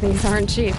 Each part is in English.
These aren't cheap.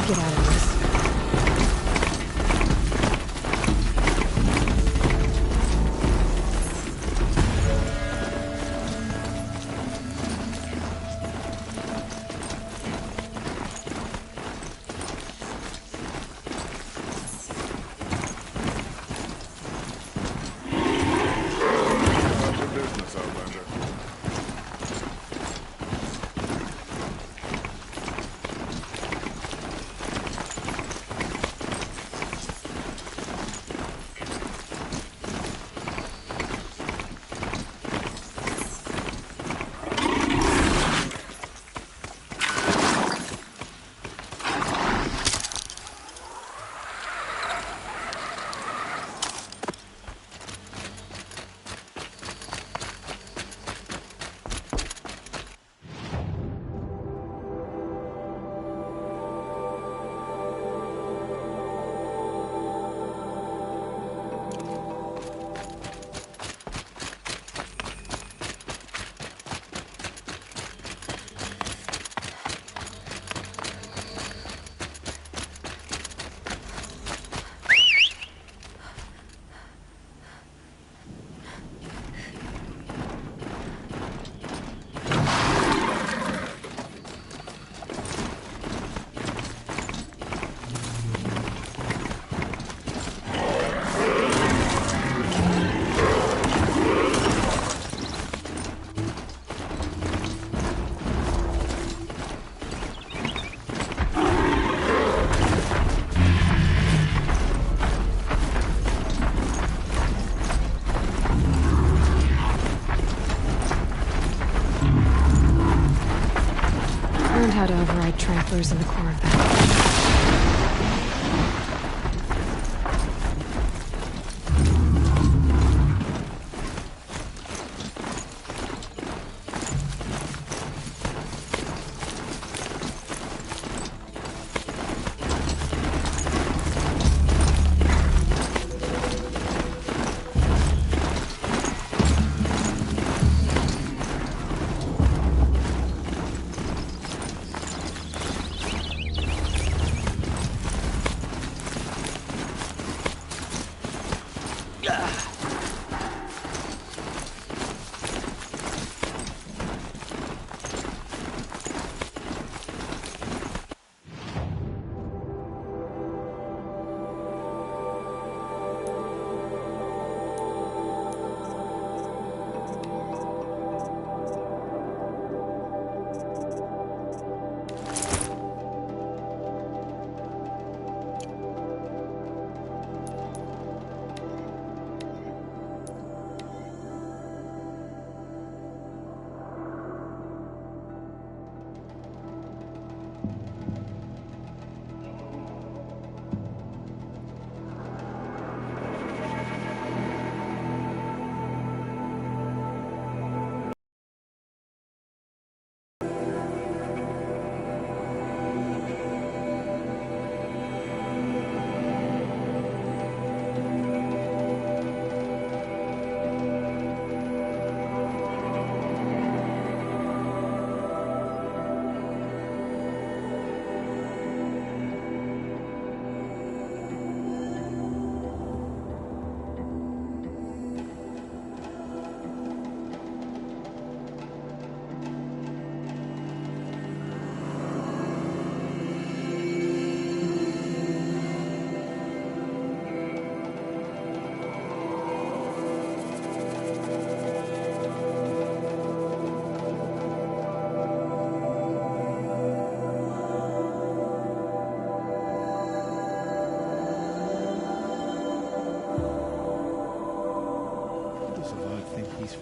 get out of this. Learned how to override tramplers in the core of that.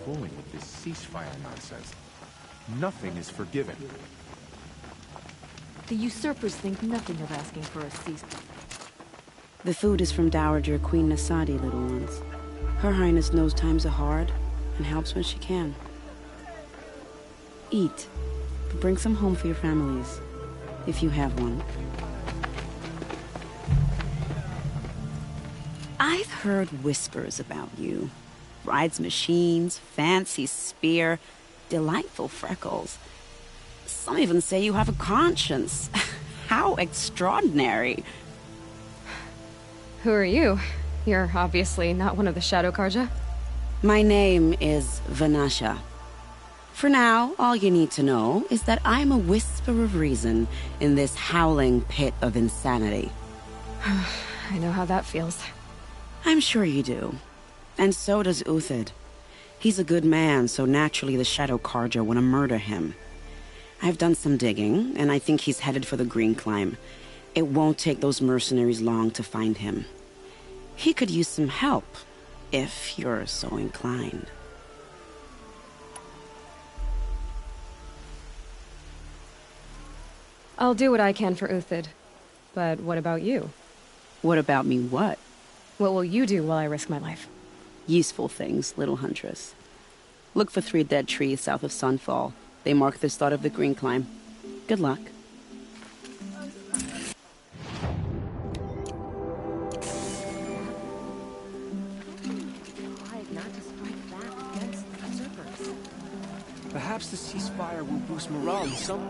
fooling with this ceasefire nonsense. Nothing is forgiven. The usurpers think nothing of asking for a ceasefire. The food is from Dowager Queen Nasadi, little ones. Her Highness knows times are hard and helps when she can. Eat, but bring some home for your families, if you have one. I've heard whispers about you. Rides machines, fancy spear, delightful freckles. Some even say you have a conscience. How extraordinary. Who are you? You're obviously not one of the Shadow Karja. My name is Vanasha. For now, all you need to know is that I'm a whisper of reason in this howling pit of insanity. I know how that feels. I'm sure you do. And so does Uthid. He's a good man, so naturally the Shadow Karja want to murder him. I've done some digging, and I think he's headed for the Green Climb. It won't take those mercenaries long to find him. He could use some help, if you're so inclined. I'll do what I can for Uthid. But what about you? What about me what? What will you do while I risk my life? Useful things, little huntress. Look for 3 dead trees south of Sunfall. They mark the start of the Green Climb. Good luck. Perhaps the ceasefire will boost morale in some...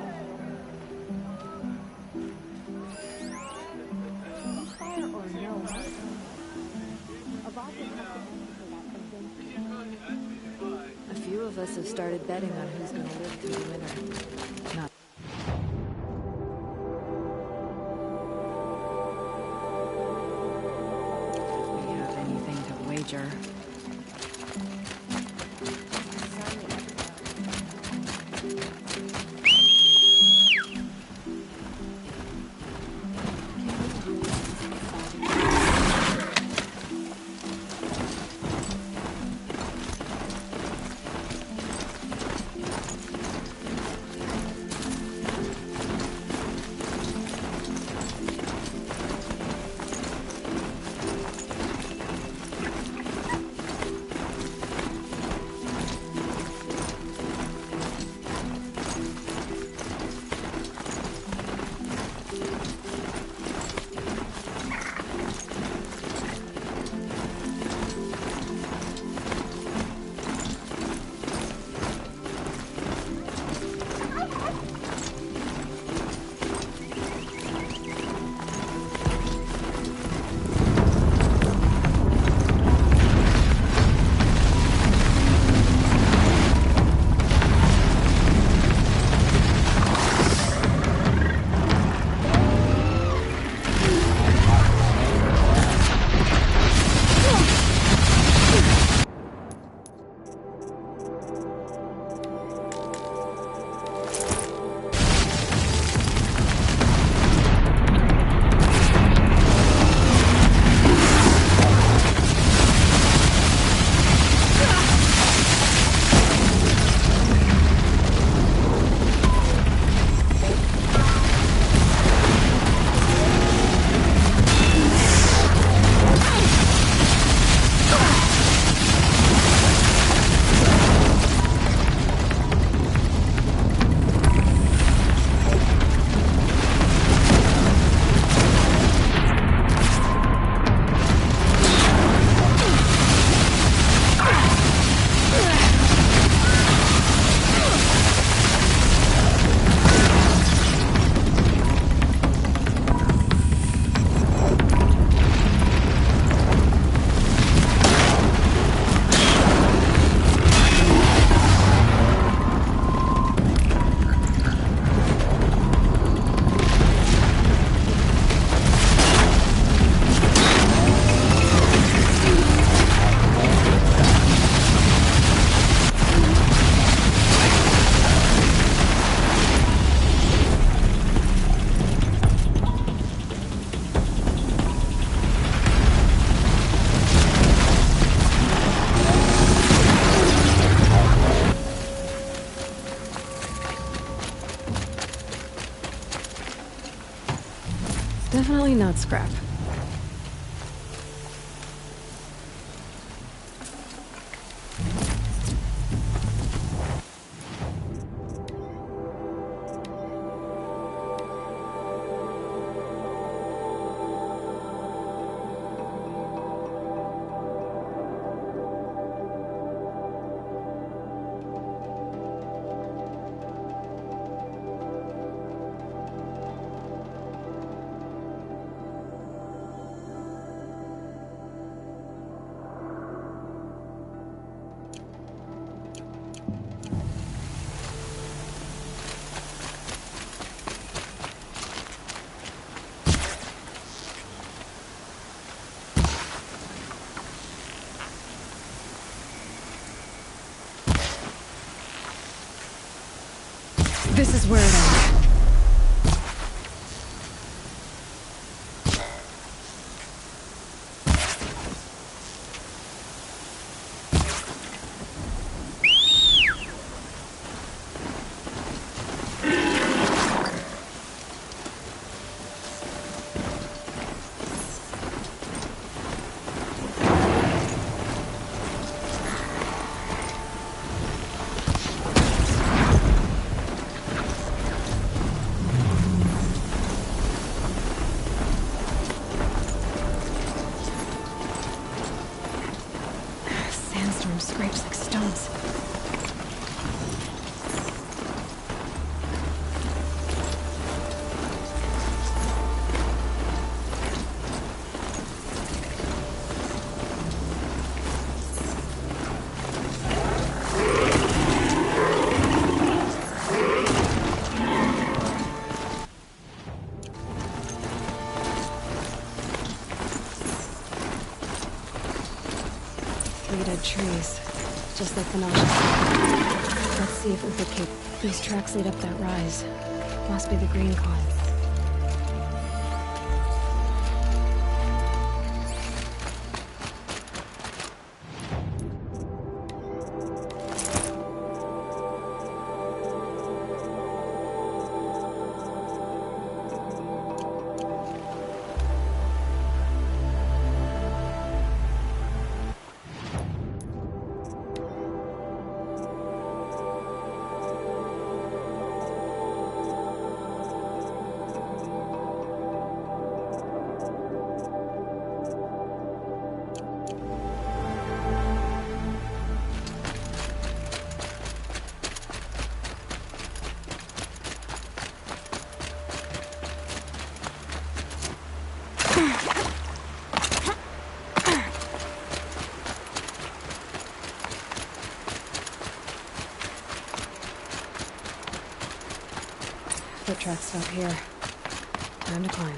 A few of us have started betting on who's gonna live through the winter. Not. If we have anything to wager. Definitely not scrap. This is where it ends. Sandstorm scrapes like stones. Three dead trees, just like the Nautilus's. Let's see if we could keep. These tracks lead up that rise. Must be the green climb. Foot tracks stop here. Time to climb.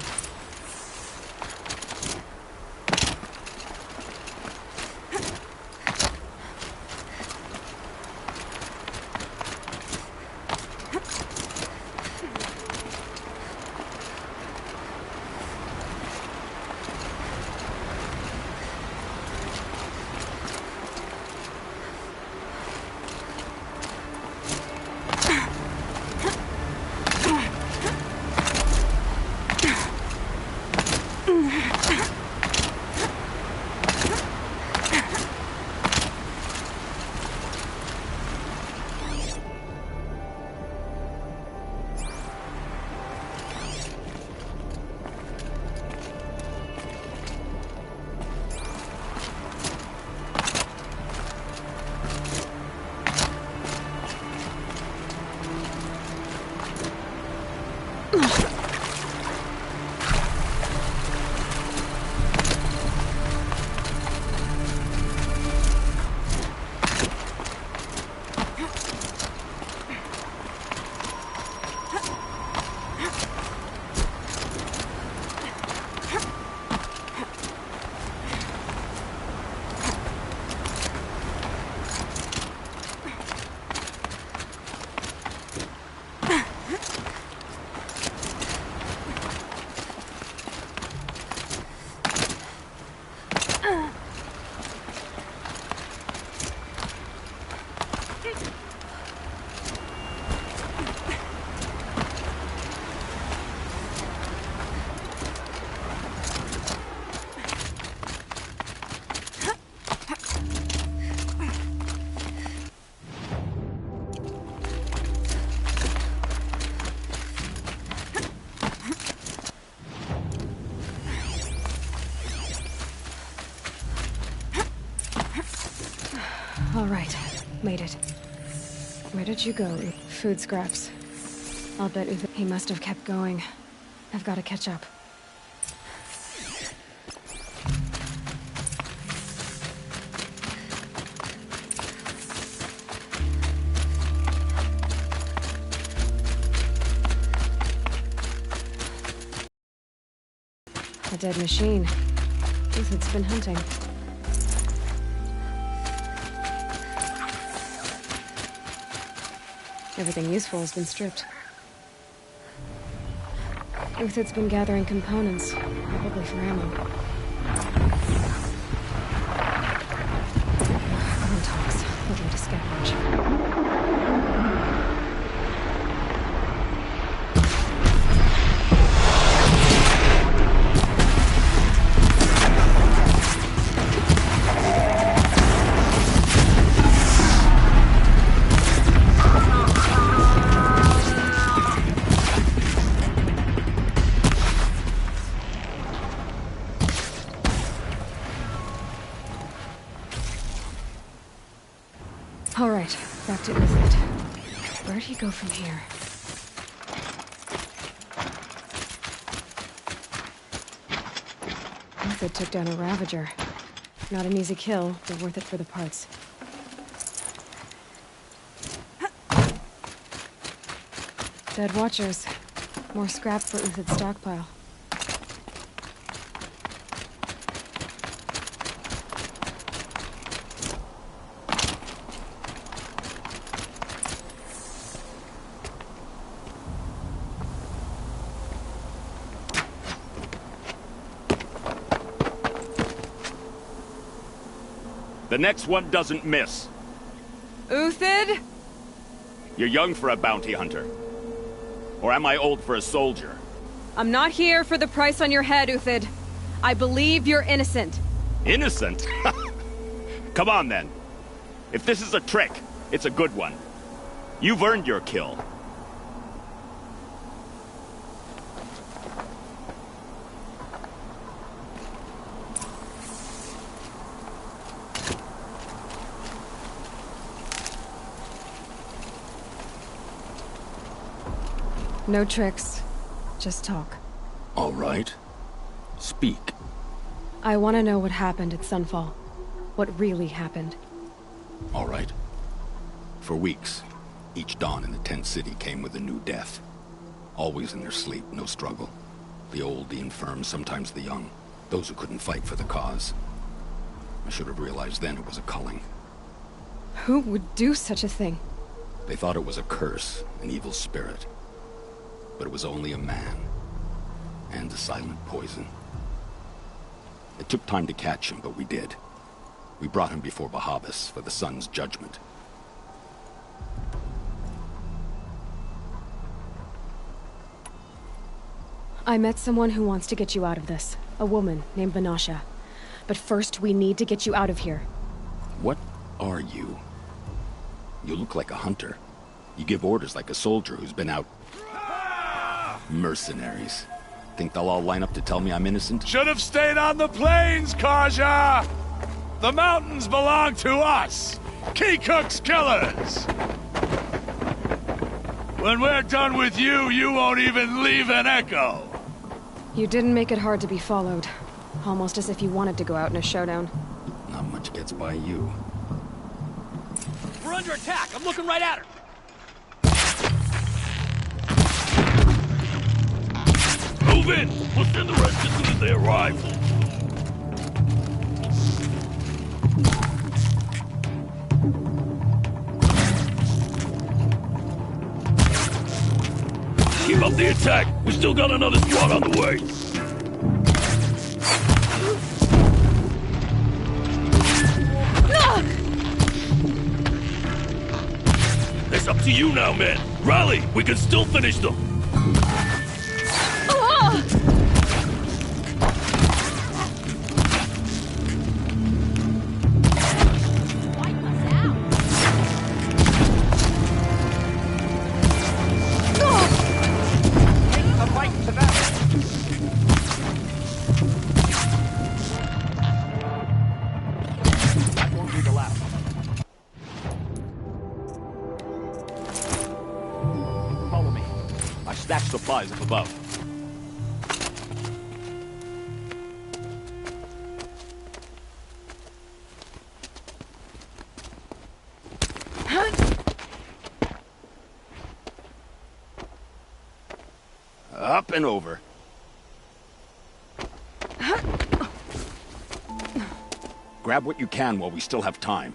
All right, made it. Where did you go? Food scraps. I'll bet he must have kept going. I've got to catch up. A dead machine. It's been hunting. Everything useful has been stripped. Uthid's been gathering components, probably for ammo. Clone talks. Put them to scavenge. All right, back to Uthid. Where'd he go from here? Uthid took down a Ravager. Not an easy kill, but worth it for the parts. Dead Watchers. More scrap for Uthid's stockpile. The next one doesn't miss. Uthid? You're young for a bounty hunter. Or am I old for a soldier? I'm not here for the price on your head, Uthid. I believe you're innocent. Innocent? Come on, then. If this is a trick, it's a good one. You've earned your kill. No tricks. Just talk. All right. Speak. I want to know what happened at Sunfall. What really happened. All right. For weeks, each dawn in the tent city came with a new death. Always in their sleep, no struggle. The old, the infirm, sometimes the young. Those who couldn't fight for the cause. I should have realized then it was a culling. Who would do such a thing? They thought it was a curse, an evil spirit. But it was only a man. And a silent poison. It took time to catch him, but we did. We brought him before Bahabas for the sun's judgment. I met someone who wants to get you out of this. A woman named Vanasha. But first, we need to get you out of here. What are you? You look like a hunter. You give orders like a soldier who's been out... Mercenaries. Think they'll all line up to tell me I'm innocent? Should have stayed on the plains, Kaja! The mountains belong to us! Keecook's killers! When we're done with you, you won't even leave an echo! You didn't make it hard to be followed. Almost as if you wanted to go out in a showdown. Not much gets by you. We're under attack! I'm looking right at her! Move in! We'll send the rest as soon as they arrive! Keep up the attack! We still got another squad on the way! It's up to you now, man! Rally! We can still finish them! Supplies up above. Up and over. Grab what you can while we still have time.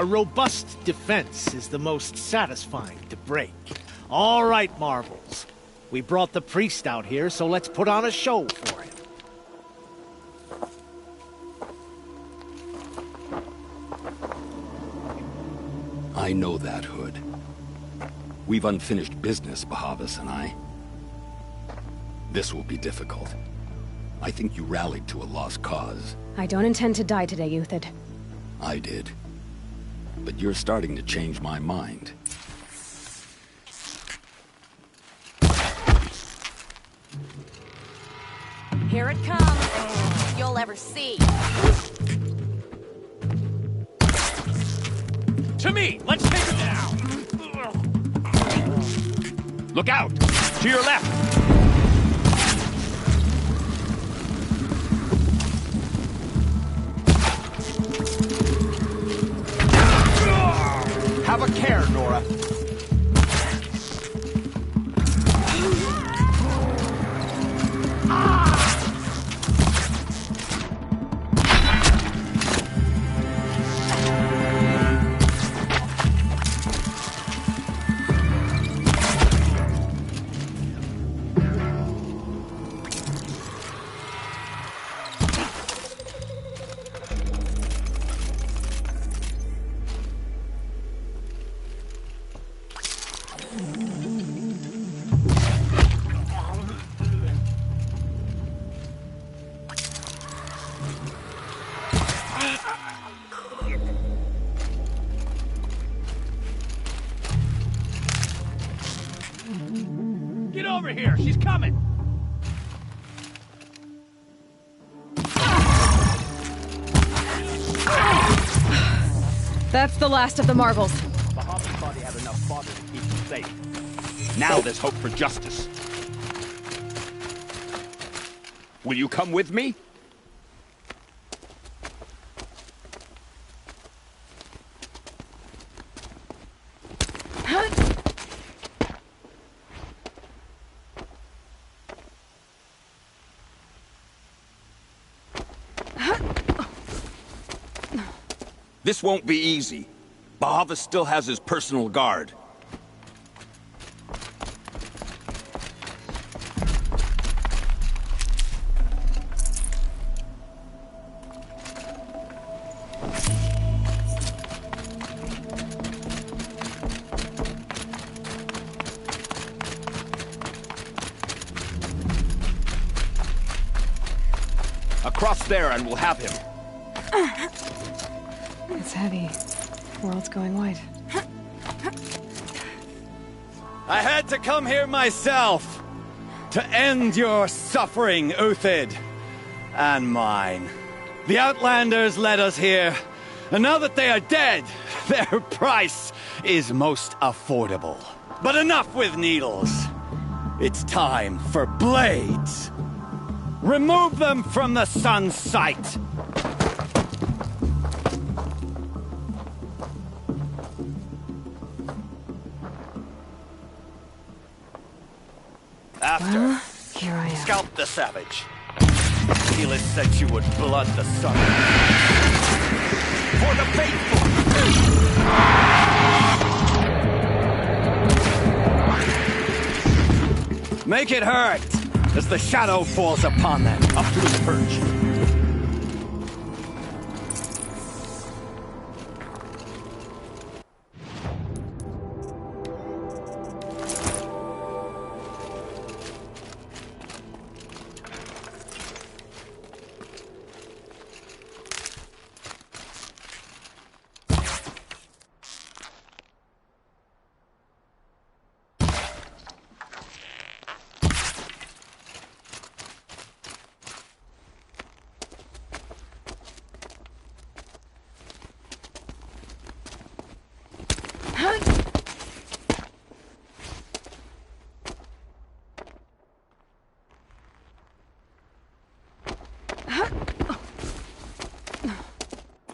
A robust defense is the most satisfying to break. All right, Marvels. We brought the priest out here, so let's put on a show for him. I know that, Hood. We've unfinished business, Bahavas and I. This will be difficult. I think you rallied to a lost cause. I don't intend to die today, Uthid. I did. But you're starting to change my mind. Here it comes. You'll ever see. To me! Let's take it down! Look out! To your left! Have a care, Nora. Get over here! She's coming! That's the last of the marvels. Bahamut thought he had enough fodder to keep him safe. Now there's hope for justice. Will you come with me? This won't be easy. Bahavas still has his personal guard. Across there and we'll have him. It's heavy. World's going white. I had to come here myself to end your suffering, Uthid, and mine. The Outlanders led us here, and now that they are dead, their price is most affordable. But enough with needles. It's time for blades. Remove them from the sun's sight. After, Well, here I am. scalp the savage. Helis said you would blood the sun. For the faithful! Make it hurt as the shadow falls upon them. Up to his perch.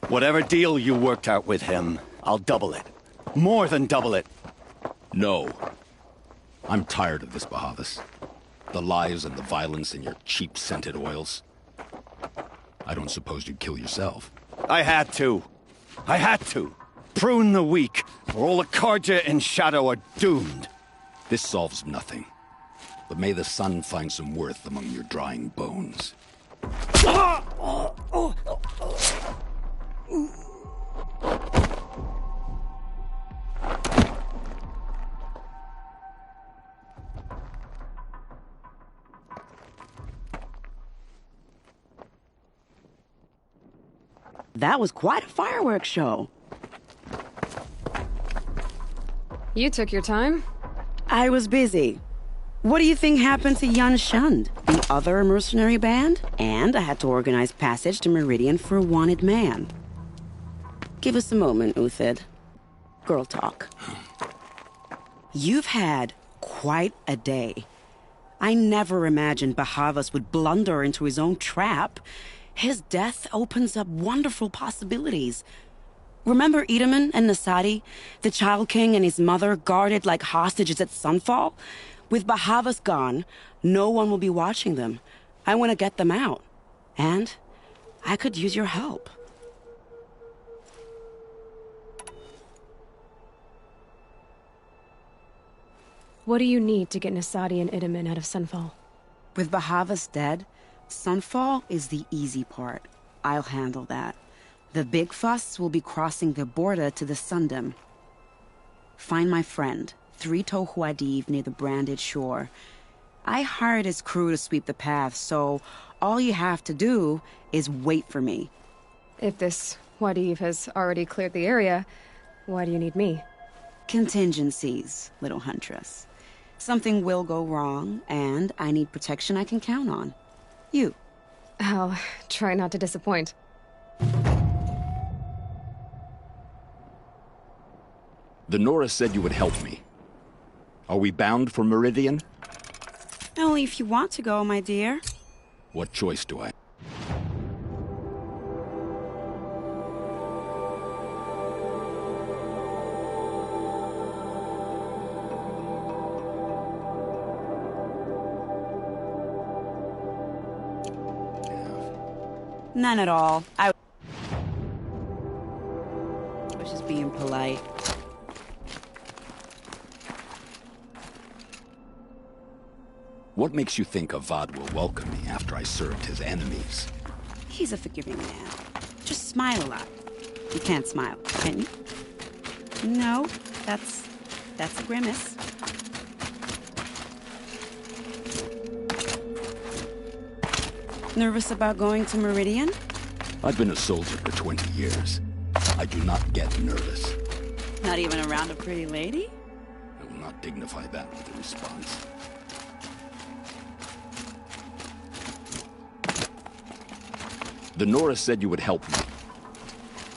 Whatever deal you worked out with him, I'll double it. More than double it. No. I'm tired of this, Bahavas. The lies and the violence in your cheap scented oils. I don't suppose you'd kill yourself. I had to. I had to. Prune the weak, or all the Karja in Shadow are doomed. This solves nothing. But may the sun find some worth among your drying bones. That was quite a fireworks show. You took your time. I was busy. What do you think happened to Yun Shund, the other mercenary band? And I had to organize passage to Meridian for a wanted man. Give us a moment, Uthid. Girl talk. You've had quite a day. I never imagined Bahavas would blunder into his own trap. His death opens up wonderful possibilities. Remember Edaman and Nasadi, the Child King and his mother guarded like hostages at Sunfall? With Bahavas gone, no one will be watching them. I want to get them out. And I could use your help. What do you need to get Nasadi and Idaman out of Sunfall? With Bahavas dead, Sunfall is the easy part. I'll handle that. The big fuss will be crossing the border to the Sundom. Find my friend, 3 Tohuadiv near the branded shore. I hired his crew to sweep the path, so all you have to do is wait for me. If this Wadiv has already cleared the area, why do you need me? Contingencies, little huntress. Something will go wrong, and I need protection I can count on. You. I'll try not to disappoint. The Nora said you would help me. Are we bound for Meridian? Only if you want to go, my dear. What choice do I? None at all. I was just being polite. What makes you think Avad will welcome me after I served his enemies? He's a forgiving man. Just smile a lot. You can't smile, can you? No, that's a grimace. Nervous about going to Meridian? I've been a soldier for 20 years. I do not get nervous. Not even around a pretty lady? I will not dignify that with a response. The Nora said you would help me.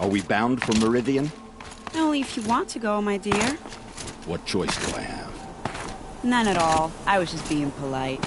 Are we bound for Meridian? Only if you want to go, my dear. What choice do I have? None at all. I was just being polite.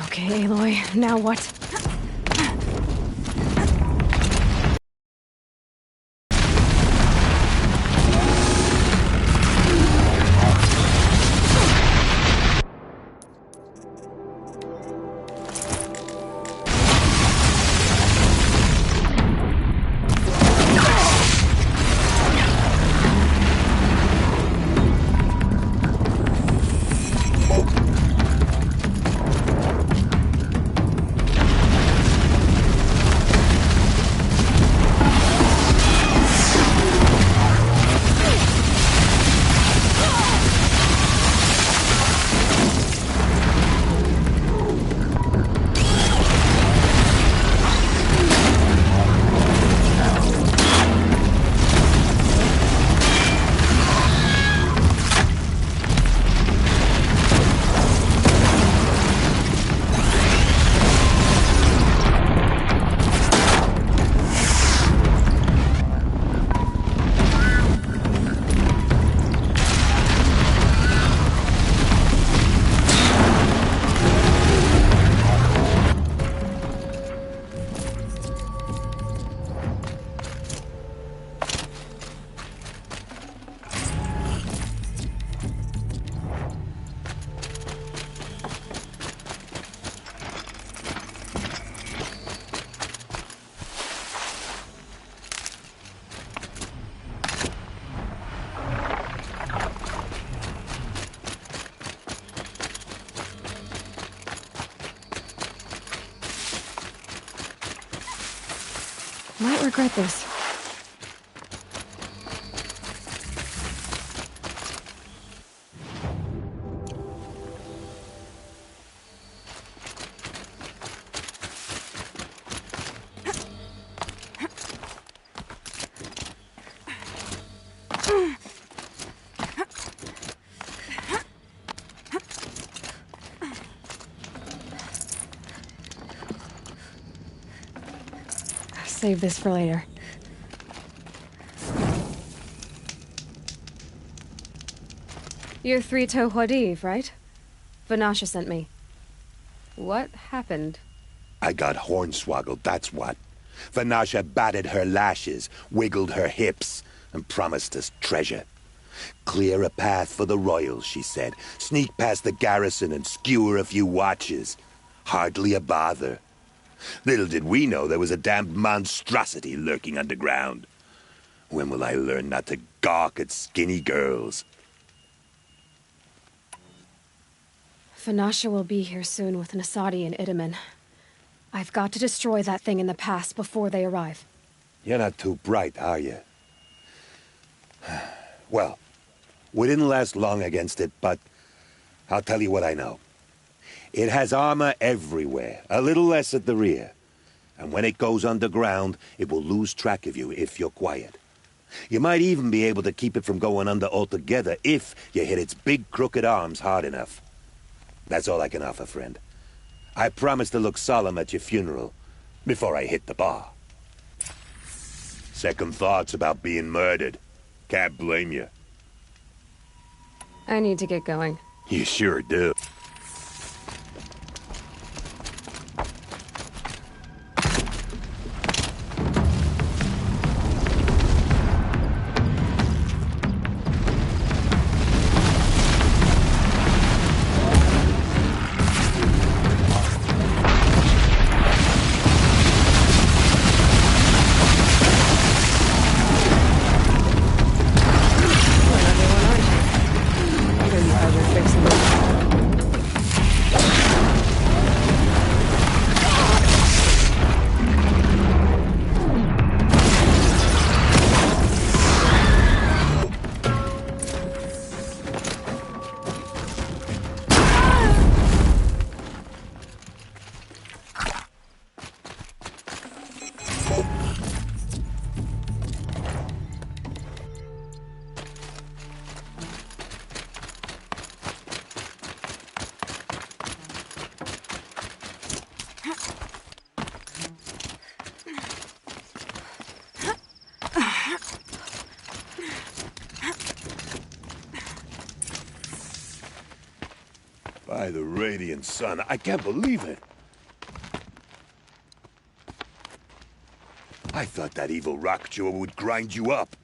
Okay, Aloy, now what? Might regret this. Save this for later. You're Three-Toe Huadiv, right? Vanasha sent me. What happened? I got hornswoggled, that's what. Vanasha batted her lashes, wiggled her hips, and promised us treasure. Clear a path for the royals, she said. Sneak past the garrison and skewer a few watches. Hardly a bother. Little did we know there was a damned monstrosity lurking underground. When will I learn not to gawk at skinny girls? Vanasha will be here soon with Nasadi and Itamen. I've got to destroy that thing in the past before they arrive. You're not too bright, are you? Well, we didn't last long against it, but I'll tell you what I know. It has armor everywhere, a little less at the rear. And when it goes underground, it will lose track of you if you're quiet. You might even be able to keep it from going under altogether if you hit its big crooked arms hard enough. That's all I can offer, friend. I promise to look solemn at your funeral before I hit the bar. Second thoughts about being murdered. Can't blame you. I need to get going. You sure do. Fixing it. By the radiant sun, I can't believe it. I thought that evil rock jaw would grind you up.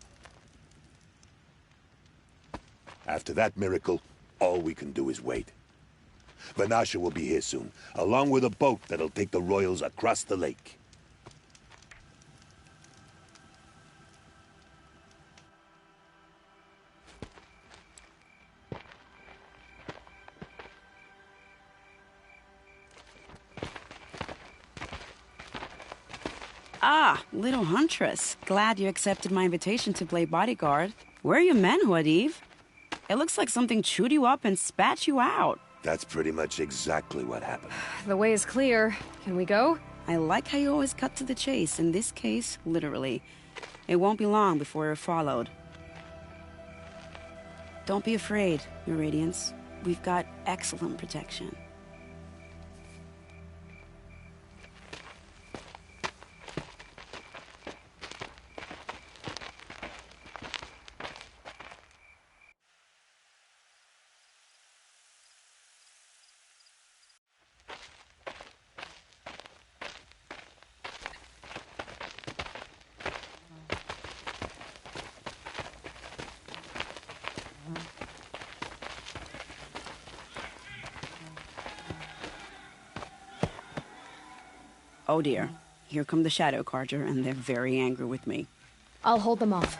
After that miracle, all we can do is wait. Vanasha will be here soon, along with a boat that'll take the royals across the lake. Ah, little huntress. Glad you accepted my invitation to play bodyguard. Where are your men, Huadiv? It looks like something chewed you up and spat you out. That's pretty much exactly what happened. The way is clear. Can we go? I like how you always cut to the chase. In this case, literally. It won't be long before you're followed. Don't be afraid, Your Radiance. We've got excellent protection. Oh dear, here come the Shadow Carja, and they're very angry with me. I'll hold them off.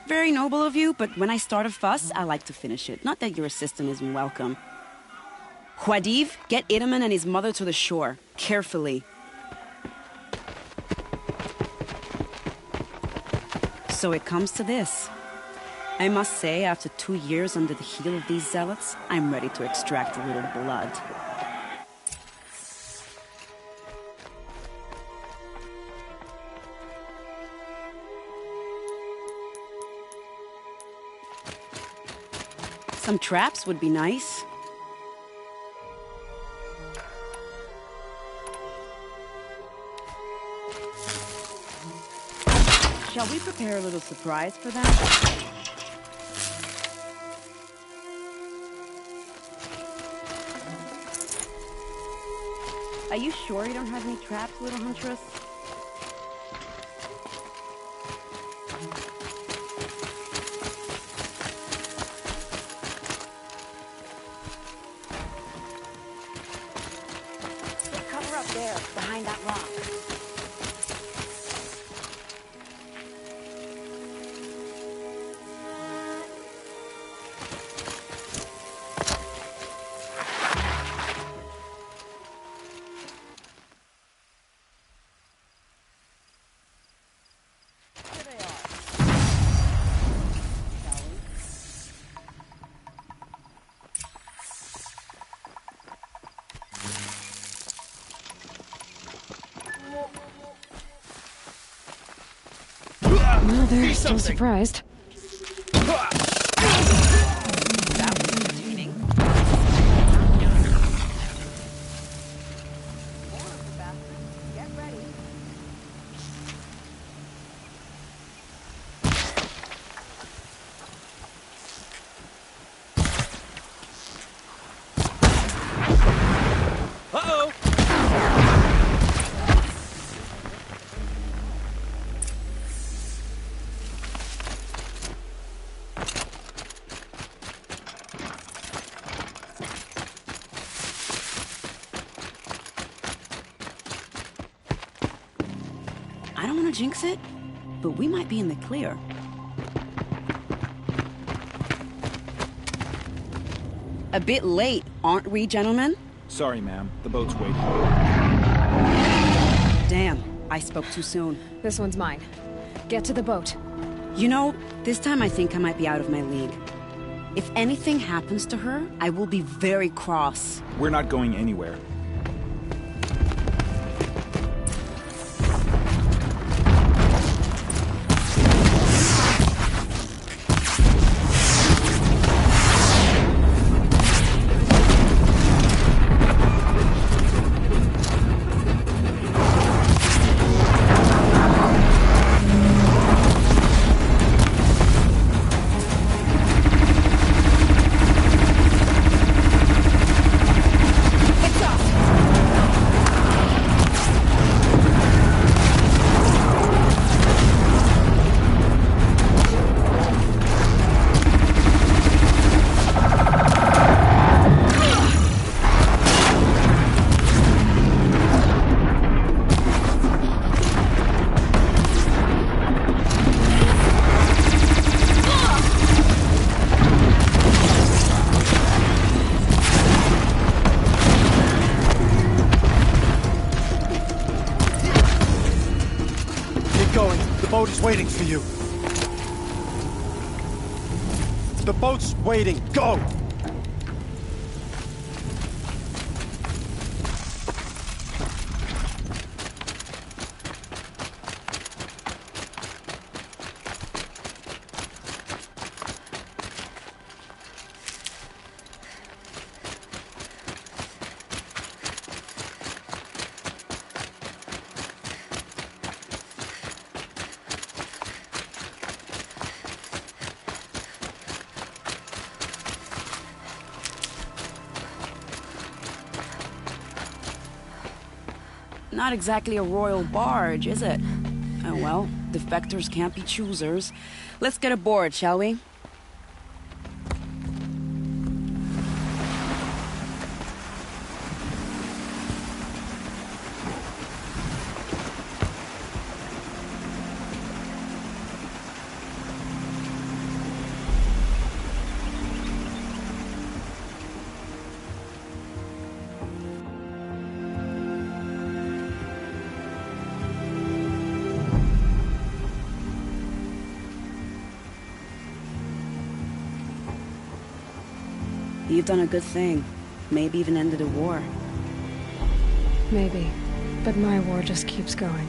Very noble of you, but when I start a fuss, I like to finish it. Not that your assistant isn't welcome. Huadiv, get Itaman and his mother to the shore. Carefully. So it comes to this. I must say, after 2 years under the heel of these zealots, I'm ready to extract a little blood. Some traps would be nice. Shall we prepare a little surprise for them? Are you sure you don't have any traps, little huntress? Behind that rock. Well, they're still surprised. I don't want to jinx it, but we might be in the clear. A bit late, aren't we, gentlemen? Sorry, ma'am. The boat's waiting. Damn, I spoke too soon. This one's mine. Get to the boat. You know, this time I think I might be out of my league. If anything happens to her, I will be very cross. We're not going anywhere. waiting for you. The boat's waiting. Go! Not exactly a royal barge, is it? Oh well, defectors can't be choosers. Let's get aboard, shall we? You've done a good thing. Maybe even ended a war. Maybe. But my war just keeps going.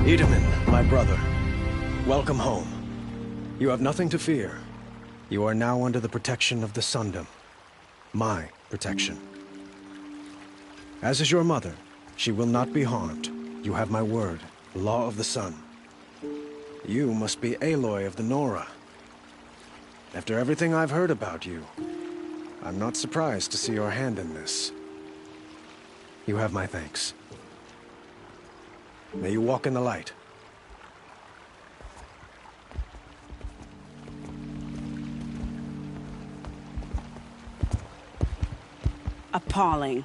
Edaman, my brother, welcome home. You have nothing to fear. You are now under the protection of the Sundom. My protection. As is your mother, she will not be harmed. You have my word, the law of the sun. You must be Aloy of the Nora. After everything I've heard about you, I'm not surprised to see your hand in this. You have my thanks. May you walk in the light. Appalling.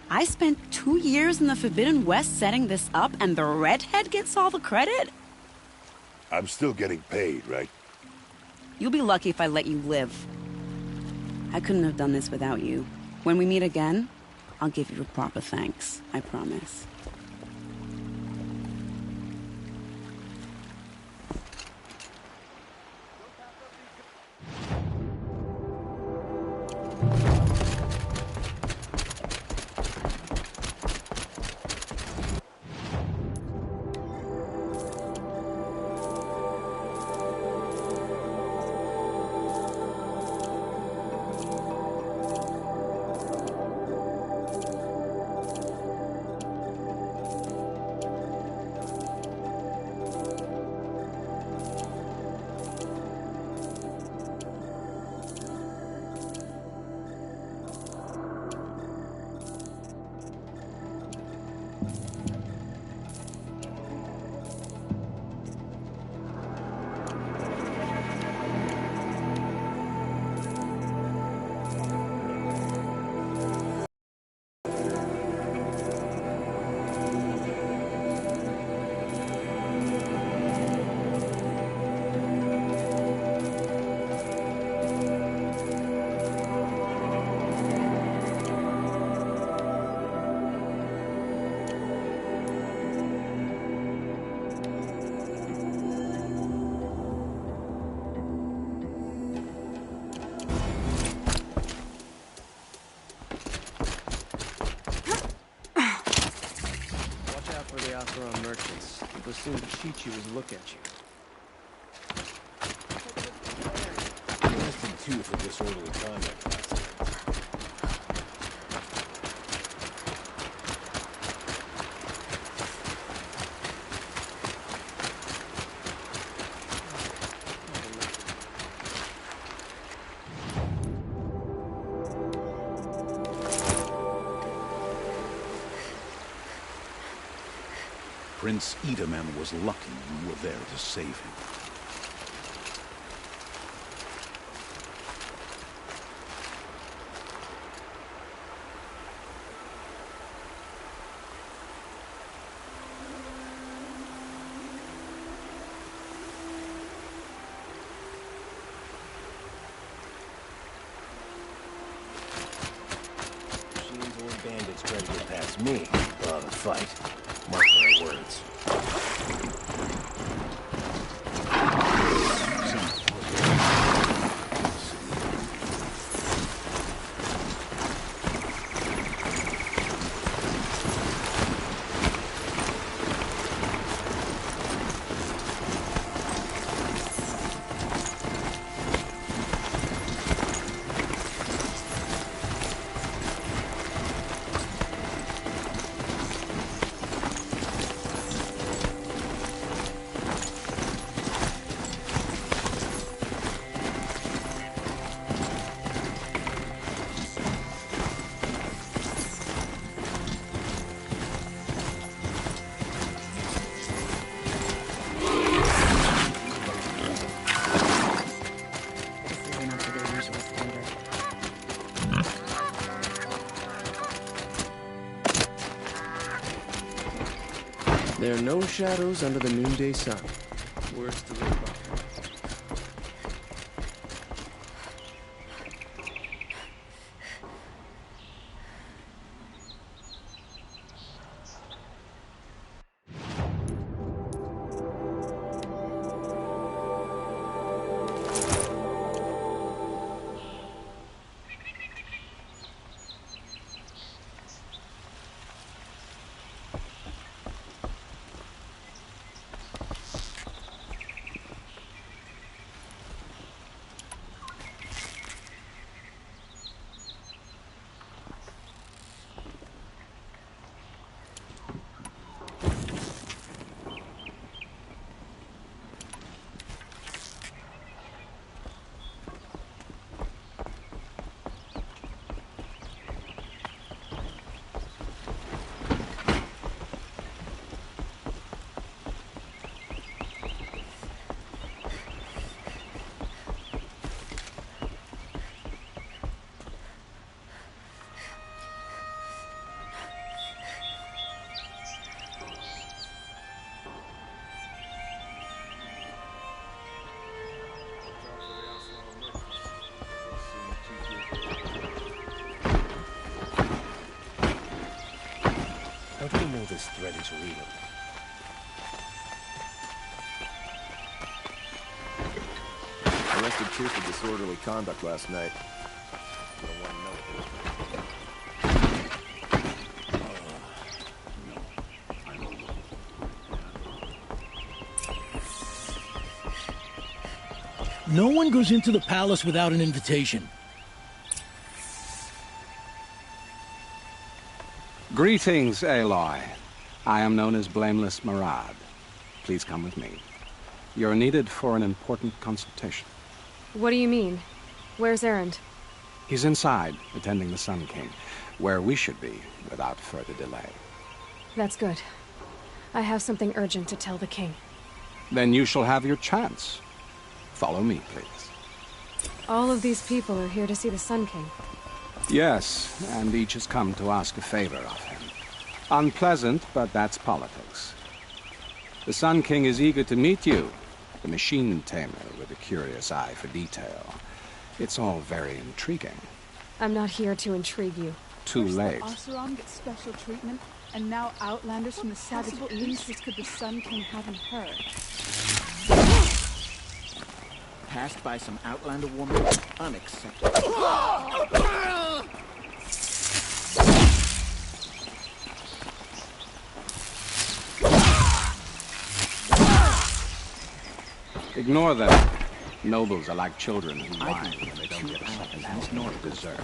I spent 2 years in the Forbidden West setting this up, and the redhead gets all the credit? I'm still getting paid, right? You'll be lucky if I let you live. I couldn't have done this without you. When we meet again, I'll give you a proper thanks, I promise. for the Oseram merchants. It was soon to cheat you and look at you. Arrested two for disorderly conduct last night. Prince Edamem was lucky you were there to save him. Machines or bandits try to get past me. We'll have a fight. Mark my words. There are no shadows under the noonday sun. Words to live by. How do you know this threat is real? Arrested two for disorderly conduct last night. You don't want to know it. No one goes into the palace without an invitation. Greetings, Aloy. I am known as Blameless Marad. Please come with me. You're needed for an important consultation. What do you mean? Where's Erend? He's inside, attending the Sun King, where we should be without further delay. That's good. I have something urgent to tell the king. Then you shall have your chance. Follow me, please. All of these people are here to see the Sun King. Yes, and each has come to ask a favor of him. Unpleasant, but that's politics. The Sun King is eager to meet you, the machine tamer with a curious eye for detail. It's all very intriguing. I'm not here to intrigue you. Too First late. The Oseram get special treatment, and now outlanders from the savage east could the Sun King haven't heard. Passed by some outlander woman? Unacceptable. Ignore them. Nobles are like children who whine when they don't get a second hand nor dessert.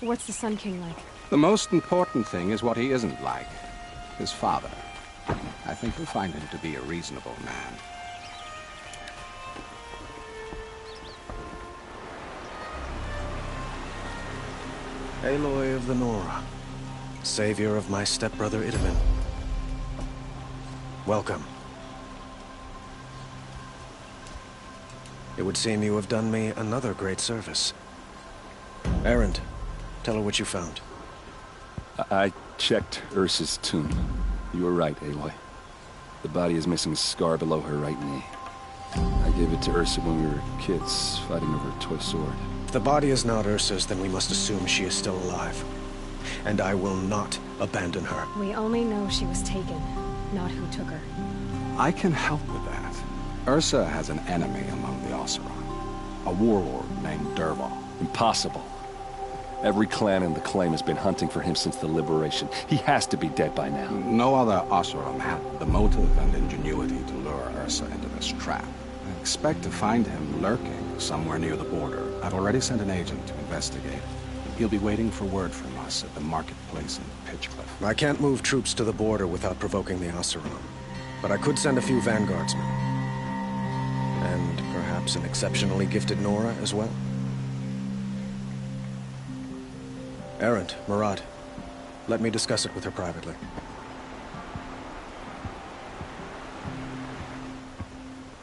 What's the Sun King like? The most important thing is what he isn't like. His father. I think you'll find him to be a reasonable man. Aloy of the Nora, savior of my stepbrother Itamen. Welcome. It would seem you have done me another great service. Erend, tell her what you found. I checked Ursa's tomb. You were right, Aloy. The body is missing a scar below her right knee. I gave it to Ursa when we were kids, fighting over a toy sword. If the body is not Ursa's, then we must assume she is still alive. And I will not abandon her. We only know she was taken, not who took her. I can help with that. Ursa has an enemy among the Oseram. A warlord named Dervahl. Impossible. Every clan in the claim has been hunting for him since the liberation. He has to be dead by now. No other Oseram had the motive and ingenuity to lure Ursa into this trap. I expect to find him lurking somewhere near the border. I've already sent an agent to investigate. He'll be waiting for word from us at the marketplace in Pitchcliff. I can't move troops to the border without provoking the Oseram. But I could send a few vanguardsmen. And perhaps an exceptionally gifted Nora as well. Erend, Murad, let me discuss it with her privately.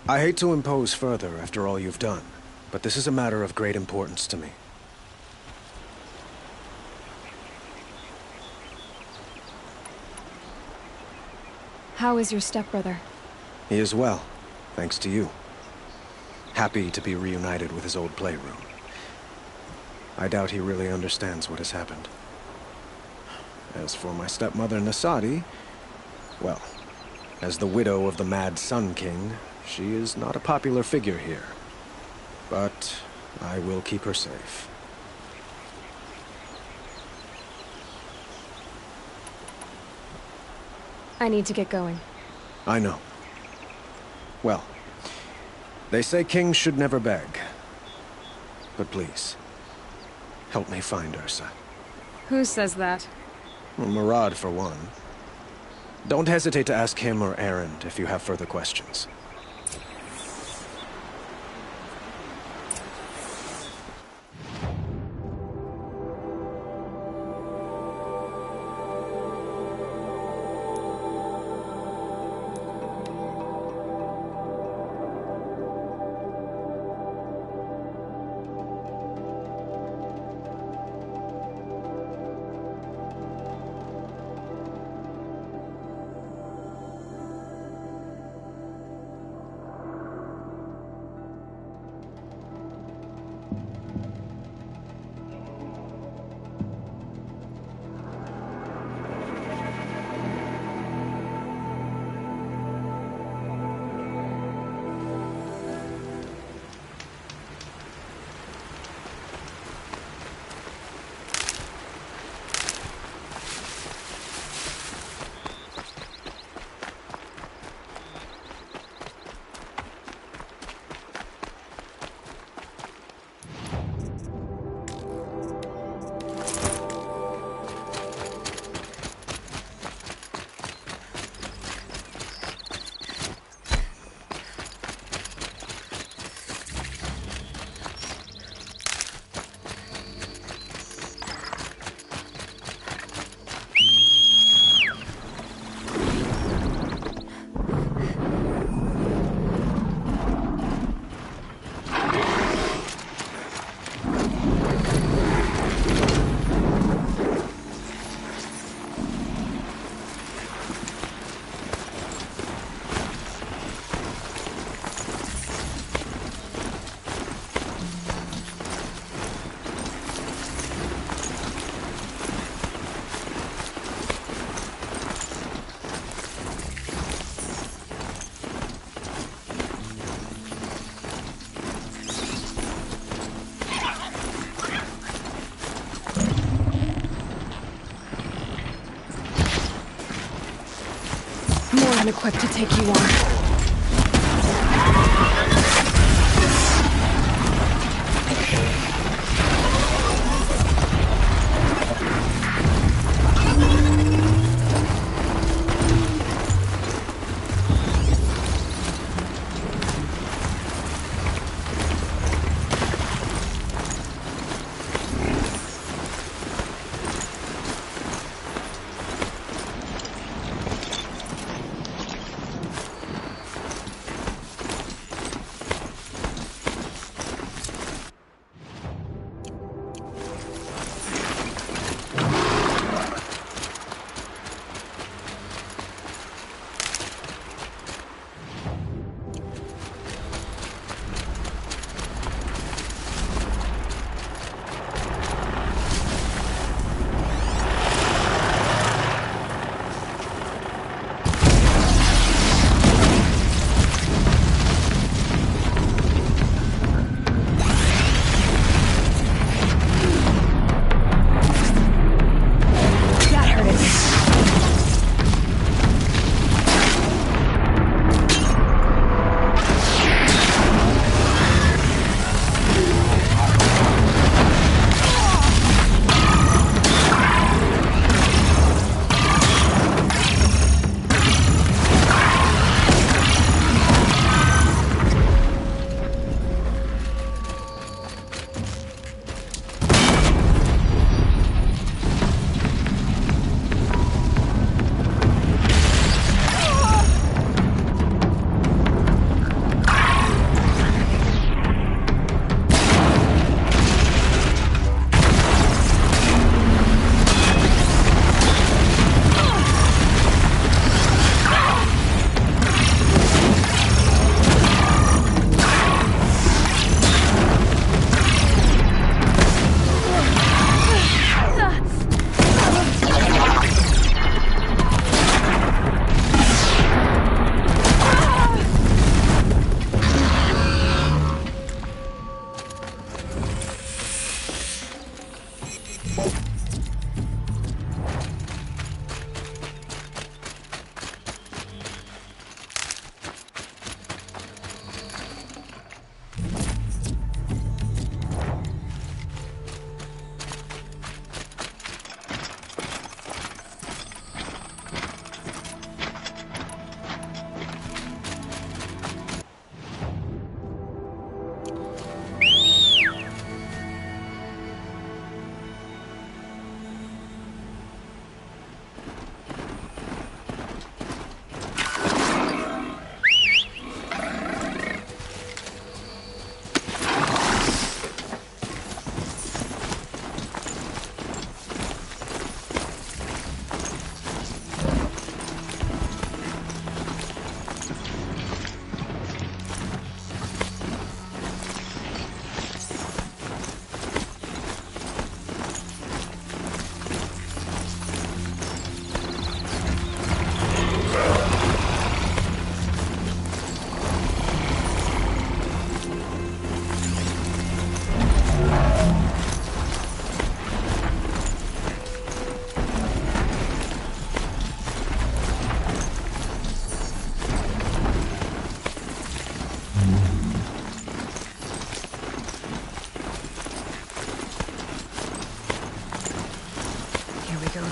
I hate to impose further after all you've done, but this is a matter of great importance to me. How is your stepbrother? He is well, thanks to you. Happy to be reunited with his old playroom. I doubt he really understands what has happened. As for my stepmother Nasadi, well, as the widow of the Mad Sun King, she is not a popular figure here. But I will keep her safe. I need to get going. I know. Well, they say kings should never beg. But please, help me find Ursa. Who says that? Well, Murad, for one. Don't hesitate to ask him or Erend if you have further questions. and equipped to take you on.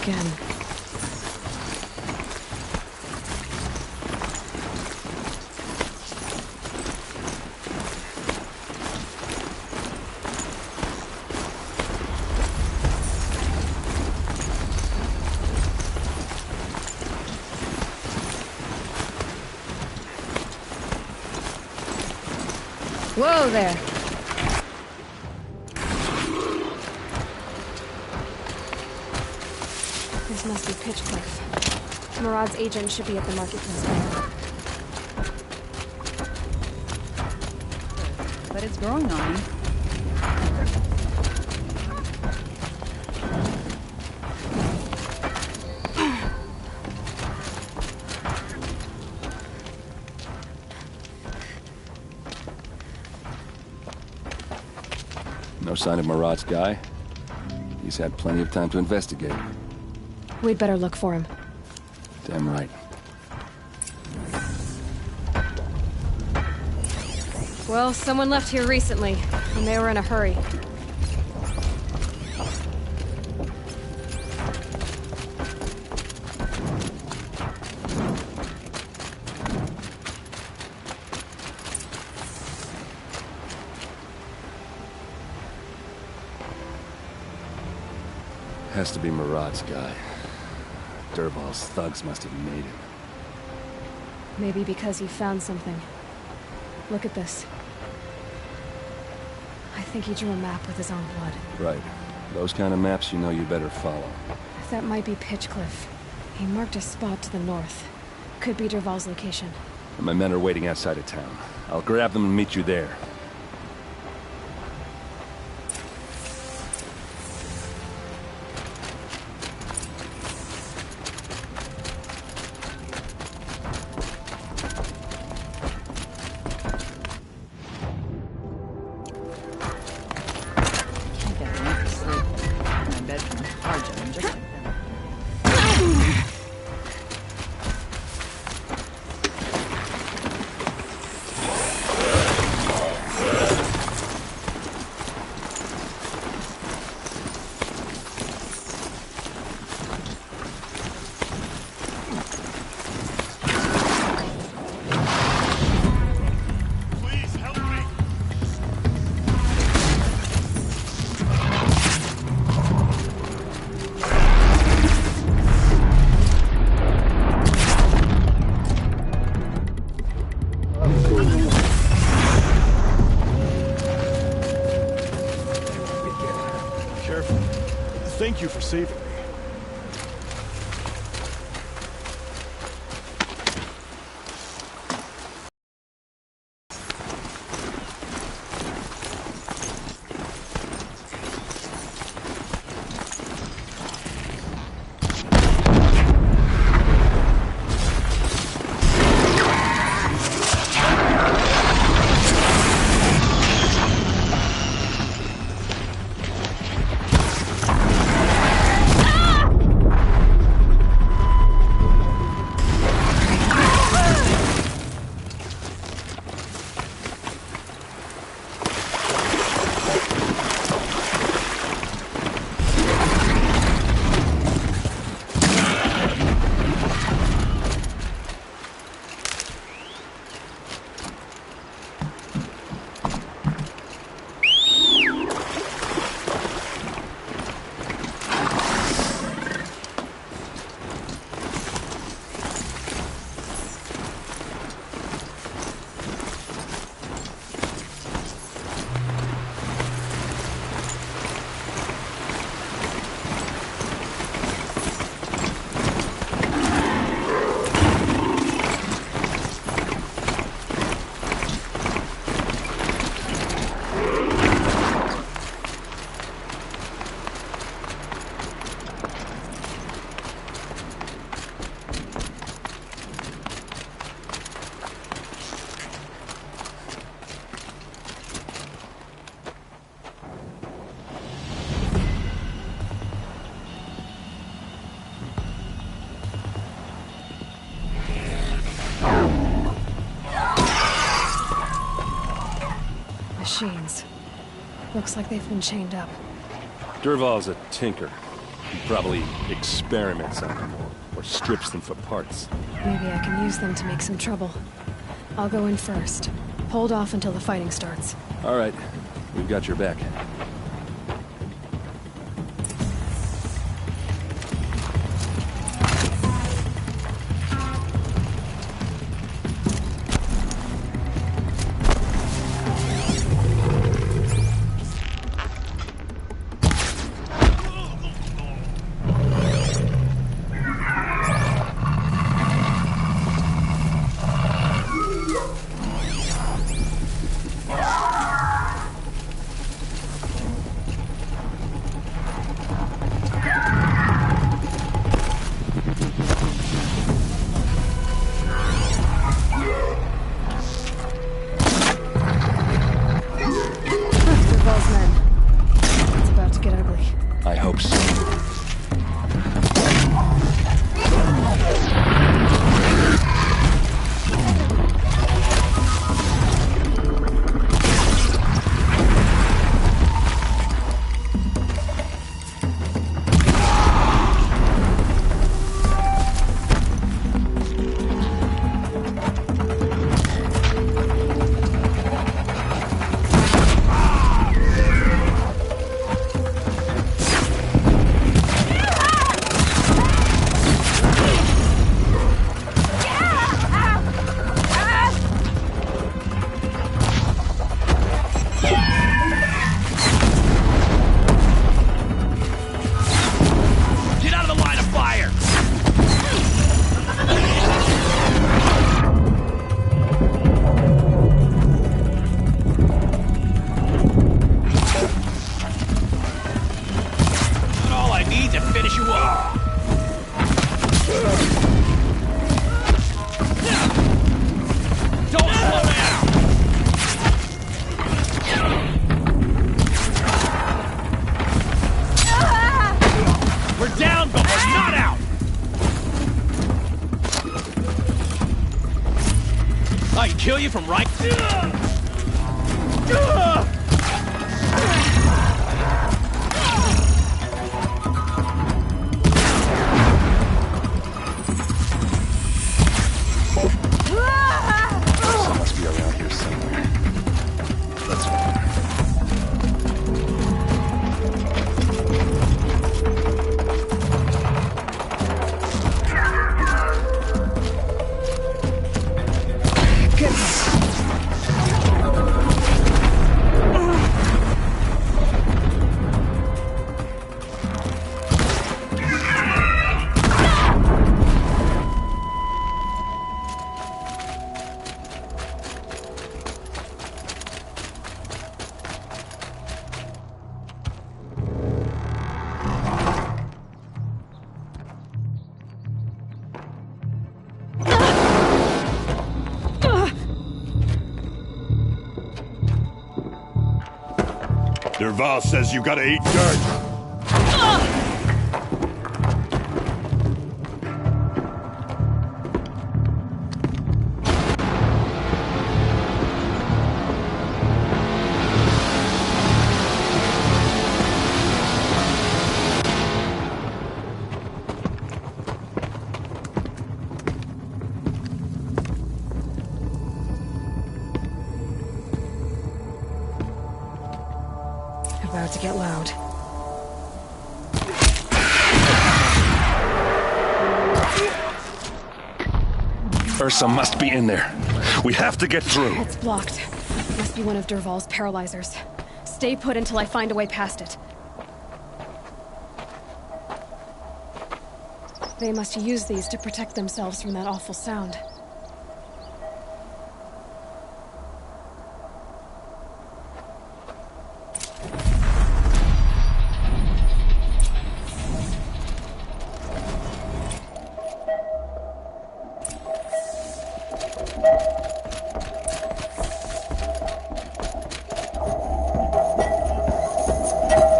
Again. Whoa there. This must be Pitchcliff. Murad's agent should be at the marketplace by now. But it's growing on me. No sign of Murad's guy? He's had plenty of time to investigate. We'd better look for him. Damn right. Well, someone left here recently, and they were in a hurry. Has to be Murad's guy. Dervahl's thugs must have made him. Maybe because he found something. Look at this. I think he drew a map with his own blood. Right. Those kind of maps you know you better follow. That might be Pitchcliff. He marked a spot to the north. Could be Dervahl's location. And my men are waiting outside of town. I'll grab them and meet you there. Thank you for saving me. Machines. Looks like they've been chained up. Dervahl's a tinker. He probably experiments on them or strips them for parts. Maybe I can use them to make some trouble. I'll go in first. Hold off until the fighting starts. All right. We've got your back. kill you from right... Ursa must be around here somewhere. Let's find her. Derval says you gotta eat dirt. About to get loud. Ursa must be in there. We have to get through. It's blocked. Must be one of Derval's paralyzers. Stay put until I find a way past it. They must use these to protect themselves from that awful sound.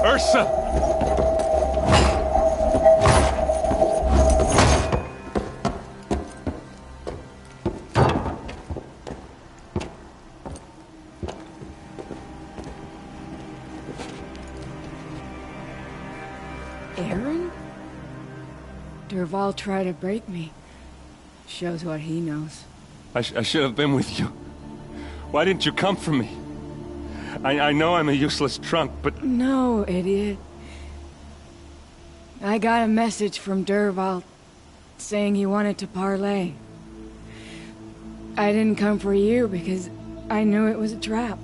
Ursa! Aaron? Derval tried to break me. Shows what he knows. I should have been with you. Why didn't you come for me? I know I'm a useless trunk, but... No, idiot. I got a message from Derval saying he wanted to parlay. I didn't come for you because I knew it was a trap.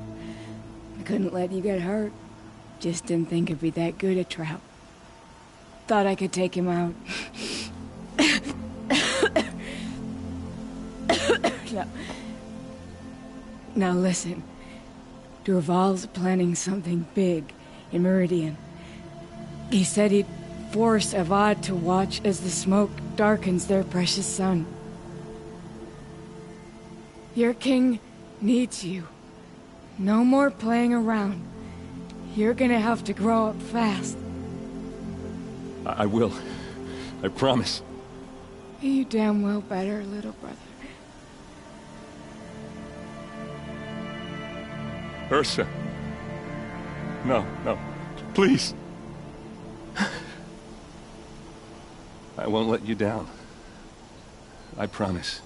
I couldn't let you get hurt. Just didn't think it'd be that good a trap. Thought I could take him out. Now listen. Derval's planning something big in Meridian. He said he'd force Avad to watch as the smoke darkens their precious sun. Your king needs you. No more playing around. You're gonna have to grow up fast. I will. I promise. You damn well better, little brother. Ursa. No, no. Please. I won't let you down. I promise.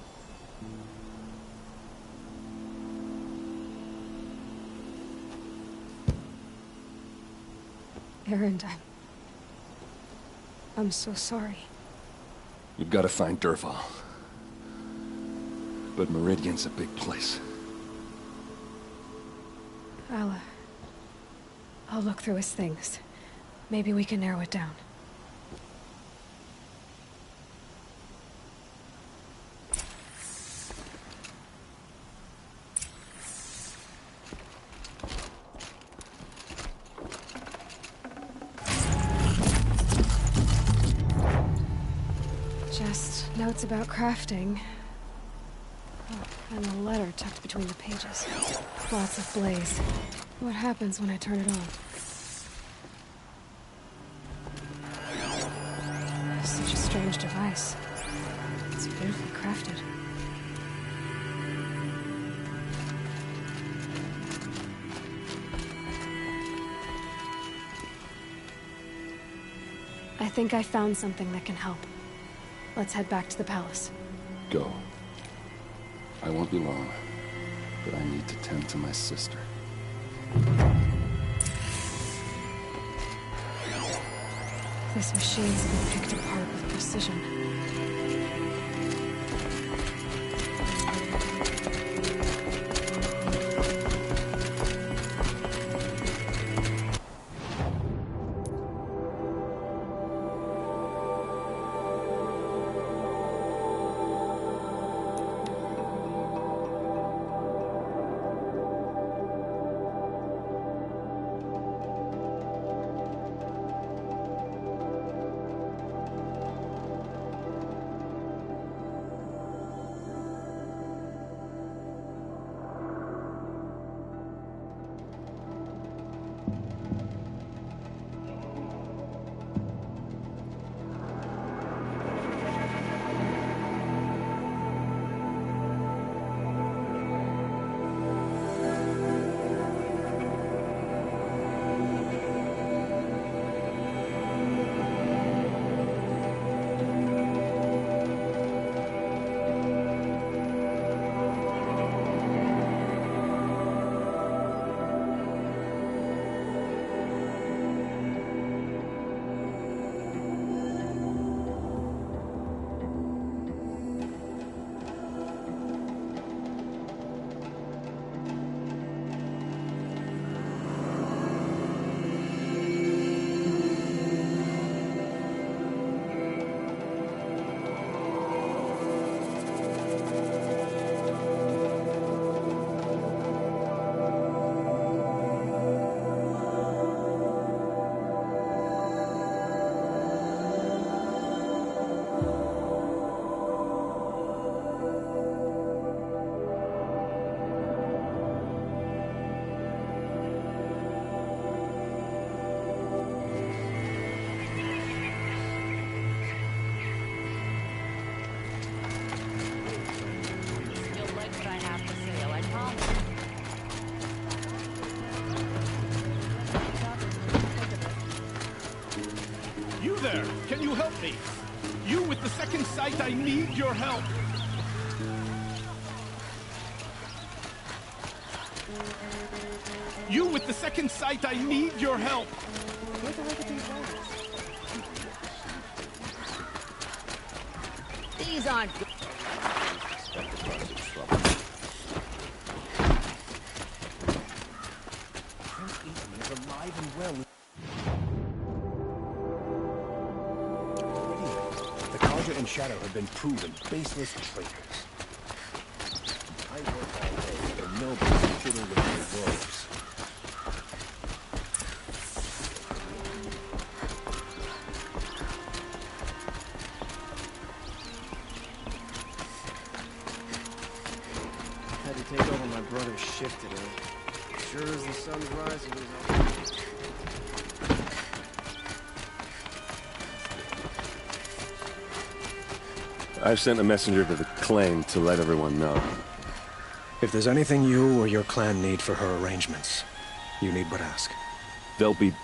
Aaron, I'm so sorry. We've got to find Derval. But Meridian's a big place. I'll look through his things. Maybe we can narrow it down. Just notes about crafting. Oh, and a letter tucked between the pages. Lots of blaze. What happens when I turn it on? Such a strange device. It's beautifully crafted. think I found something that can help. Let's head back to the palace. Go. I won't be long, but I need to tend to my sister. This machine's been picked apart with precision. There! Can you help me? You with the second sight, I need your help! You with the second sight, I need your help! These aren't good. Prince Ethan is alive and well. And Shadow have been proven baseless traitors. I work all day, and nobody's fiddle with their wolves. Had to take over my brother's shift today. Sure as the sun's rising, I've sent a messenger to the claim to let everyone know. If there's anything you or your clan need for her arrangements, you need but ask. There'll be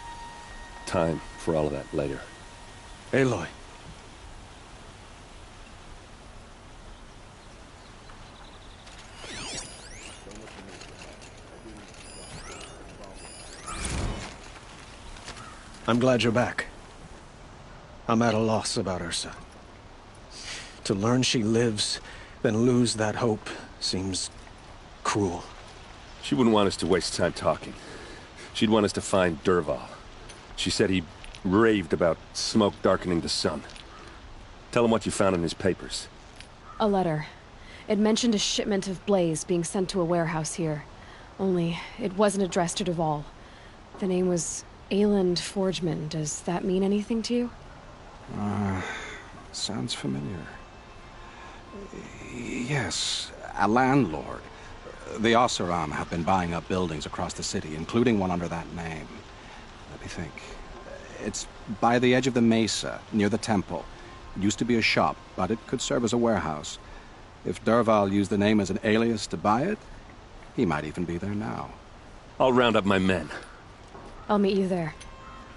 time for all of that later. Aloy. I'm glad you're back. I'm at a loss about Ursa. To learn she lives, then lose that hope, seems cruel. She wouldn't want us to waste time talking. She'd want us to find Dervahl. She said he raved about smoke darkening the sun. Tell him what you found in his papers. A letter. It mentioned a shipment of blaze being sent to a warehouse here. Only, it wasn't addressed to Dervahl. The name was Ayland Forgeman. Does that mean anything to you? Sounds familiar. Yes, a landlord. The Oseram have been buying up buildings across the city, including one under that name. Let me think. It's by the edge of the mesa, near the temple. It used to be a shop, but it could serve as a warehouse. If Dervahl used the name as an alias to buy it, he might even be there now. I'll round up my men. I'll meet you there.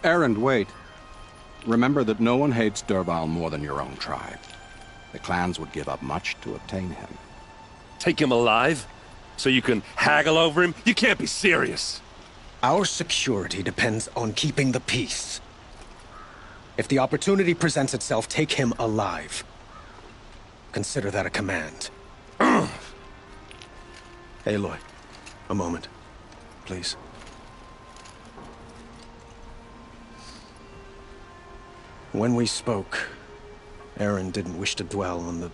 Erend, wait. Remember that no one hates Dervahl more than your own tribe. The clans would give up much to obtain him. Take him alive? So you can haggle over him? You can't be serious. Our security depends on keeping the peace. If the opportunity presents itself, take him alive. Consider that a command. Aloy, a moment, please. When we spoke, Aaron didn't wish to dwell on the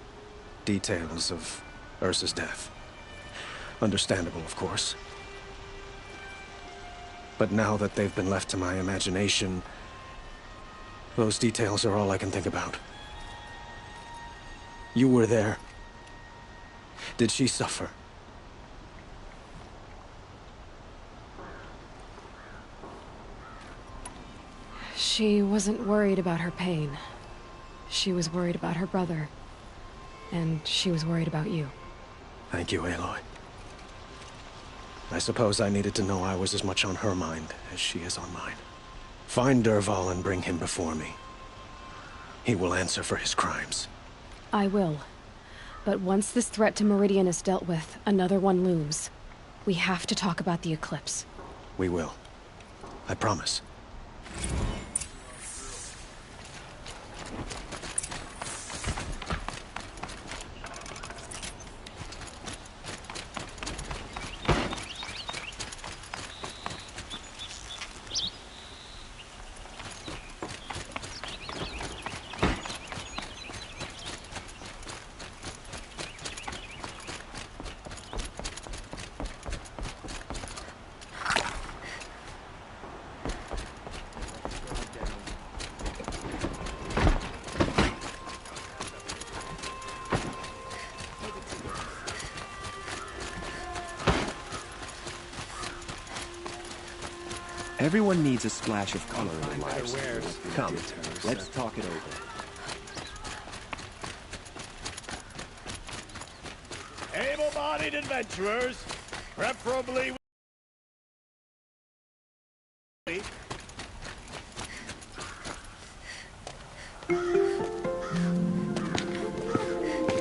details of Ursa's death. Understandable, of course. But now that they've been left to my imagination, those details are all I can think about. You were there. Did she suffer? She wasn't worried about her pain. She was worried about her brother. And she was worried about you. Thank you, Aloy. I suppose I needed to know I was as much on her mind as she is on mine. Find Dervahl and bring him before me. He will answer for his crimes. I will. But once this threat to Meridian is dealt with, another one looms. We have to talk about the eclipse. We will. I promise. Everyone needs a splash of color in their lives. Come, let's talk it over. Able-bodied adventurers, preferably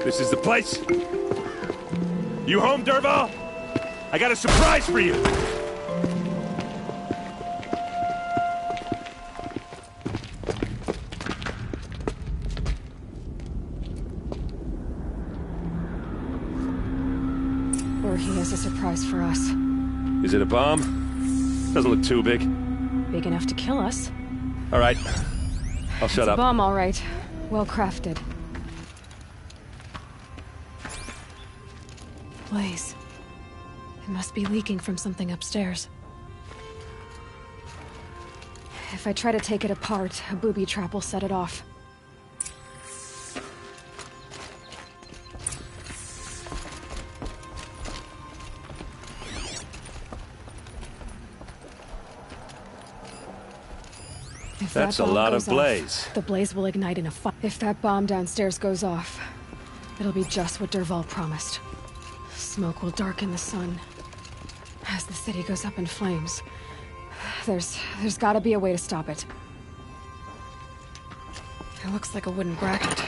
This is the place? You home, Dervahl? I got a surprise for you! Or he has a surprise for us. Is it a bomb? Doesn't look too big. Big enough to kill us. All right. I'll shut It's a up. bomb, all right. Well crafted. Blaze. It must be leaking from something upstairs. If I try to take it apart, a booby trap will set it off. If That's that a bomb lot of goes off, blaze. the blaze will ignite in a fire. If that bomb downstairs goes off, it'll be just what Dervahl promised. Smoke will darken the sun. As the city goes up in flames, there's gotta be a way to stop it. It looks like a wooden bracket.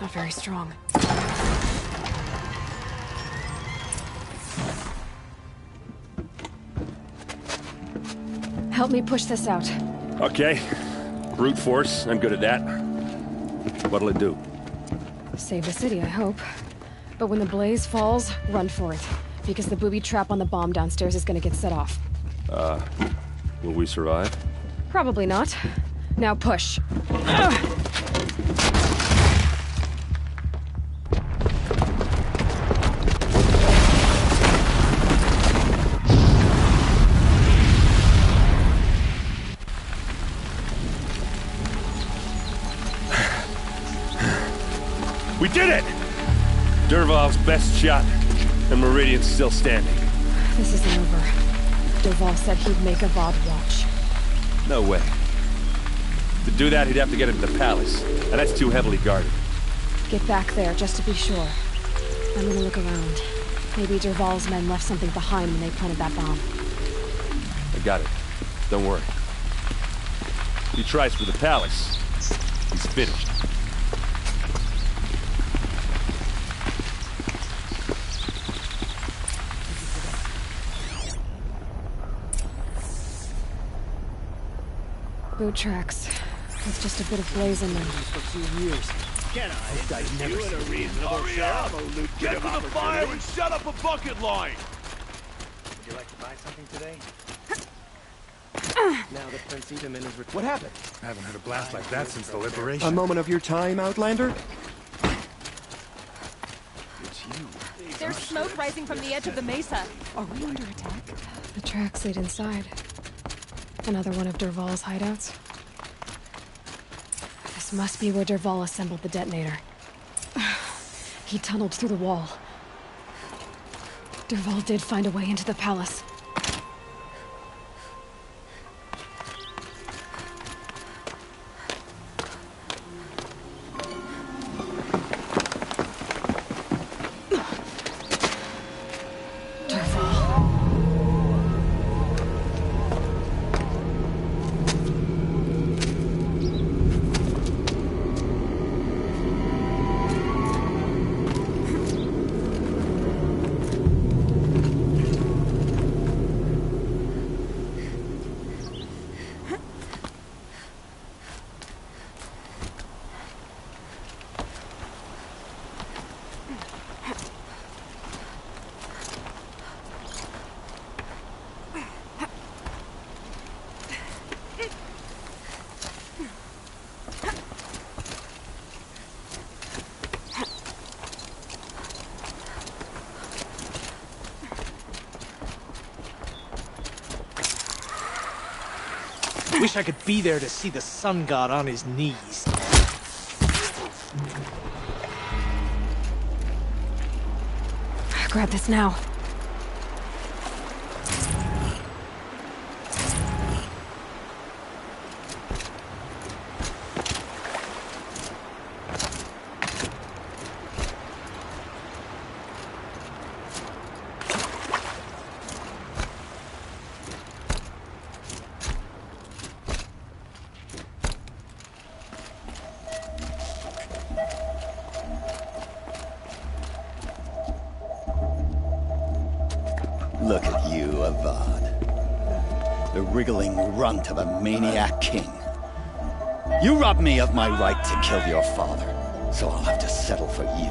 Not very strong. Help me push this out. Okay. Brute force, I'm good at that. What'll it do? Save the city, I hope. But when the blaze falls, run for it. Because the booby trap on the bomb downstairs is gonna get set off. Will we survive? Probably not. Now push. Ugh. We did it! Dervahl's best shot, and Meridian's still standing. This isn't over. Dervahl said he'd make a VOD watch. No way. To do that, he'd have to get into the palace, and that's too heavily guarded. Get back there, just to be sure. I'm gonna look around. Maybe Dervahl's men left something behind when they planted that bomb. I got it. Don't worry. He tries for the palace. He's finished. Boot tracks. With just a bit of blaze in them. For 2 years. Get out! You in a reasonable shop. Get to the fire and set up a bucket line! Would you like to buy something today? Now that Prince Edaman is returned. What happened? I haven't heard a blast like that since the liberation. A moment of your time, Outlander? It's you. There's smoke rising from the edge of the mesa. Are we under attack? The tracks lead inside. Another one of Dervahl's hideouts. This must be where Dervahl assembled the detonator. He tunneled through the wall. Dervahl did find a way into the palace. Wish I could be there to see the sun god on his knees. Grab this now. Look at you, Avad. The wriggling runt of a maniac king. You robbed me of my right to kill your father, so I'll have to settle for you.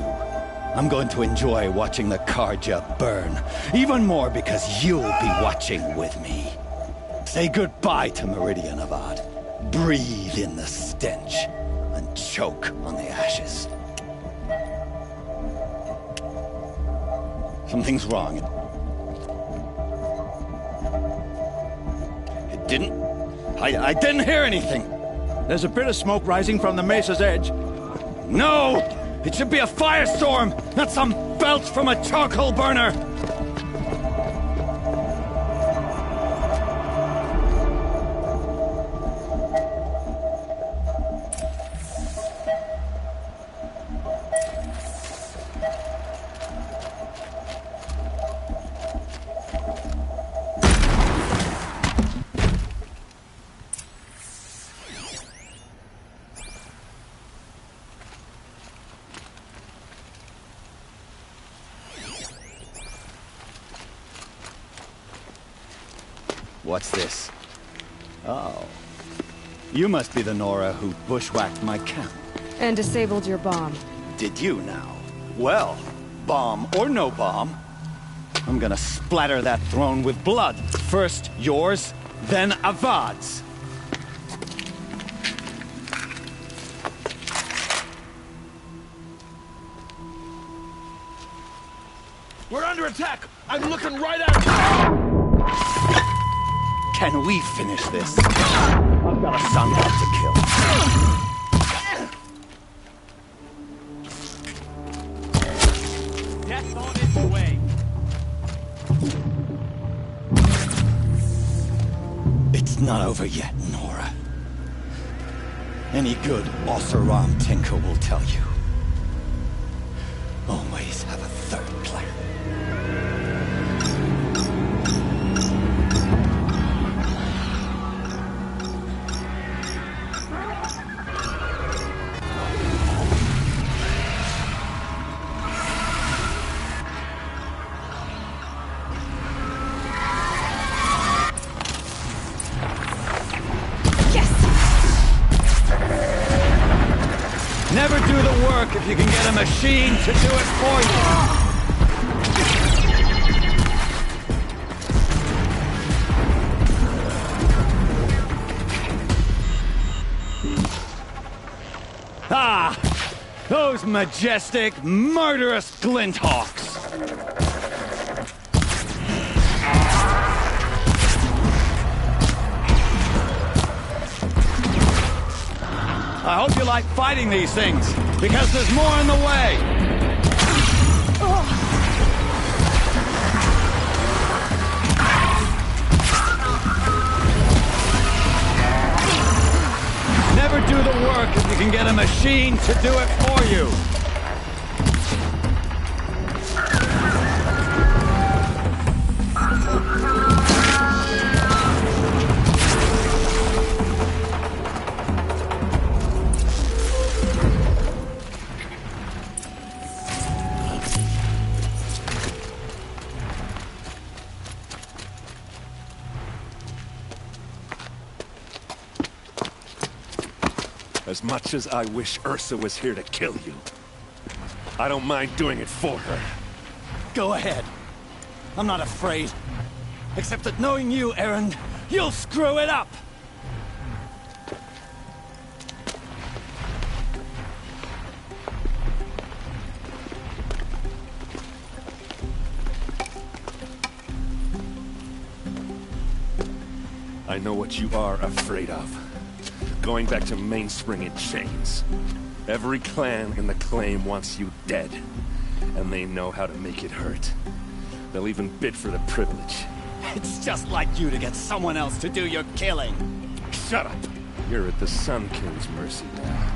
I'm going to enjoy watching the Karja burn, even more because you'll be watching with me. Say goodbye to Meridian, Avad. Breathe in the stench, and choke on the ashes. Something's wrong. I didn't hear anything. There's a bit of smoke rising from the mesa's edge. No! It should be a firestorm, not some belch from a charcoal burner! What's this? Oh. You must be the Nora who bushwhacked my camp. And disabled your bomb. Did you now? Well, bomb or no bomb, I'm gonna splatter that throne with blood. First yours, then Avad's. We're under attack! I'm looking right at you! Can we finish this? I've got a sun god to kill. Death on its way. It's not over yet, Nora. Any good Ossaram tinker will tell you. Always have a third plan. work if you can get a machine to do it for you. Ah! Those majestic, murderous glinthawks! I hope you like fighting these things, because there's more in the way! Never do the work if you can get a machine to do it for you. As much as I wish Ursa was here to kill you, I don't mind doing it for her. Go ahead. I'm not afraid. Except that knowing you, Aaron, you'll screw it up! I know what you are afraid of. Going back to Mainspring in chains. Every clan in the claim wants you dead. And they know how to make it hurt. They'll even bid for the privilege. It's just like you to get someone else to do your killing. Shut up! You're at the Sun King's mercy now.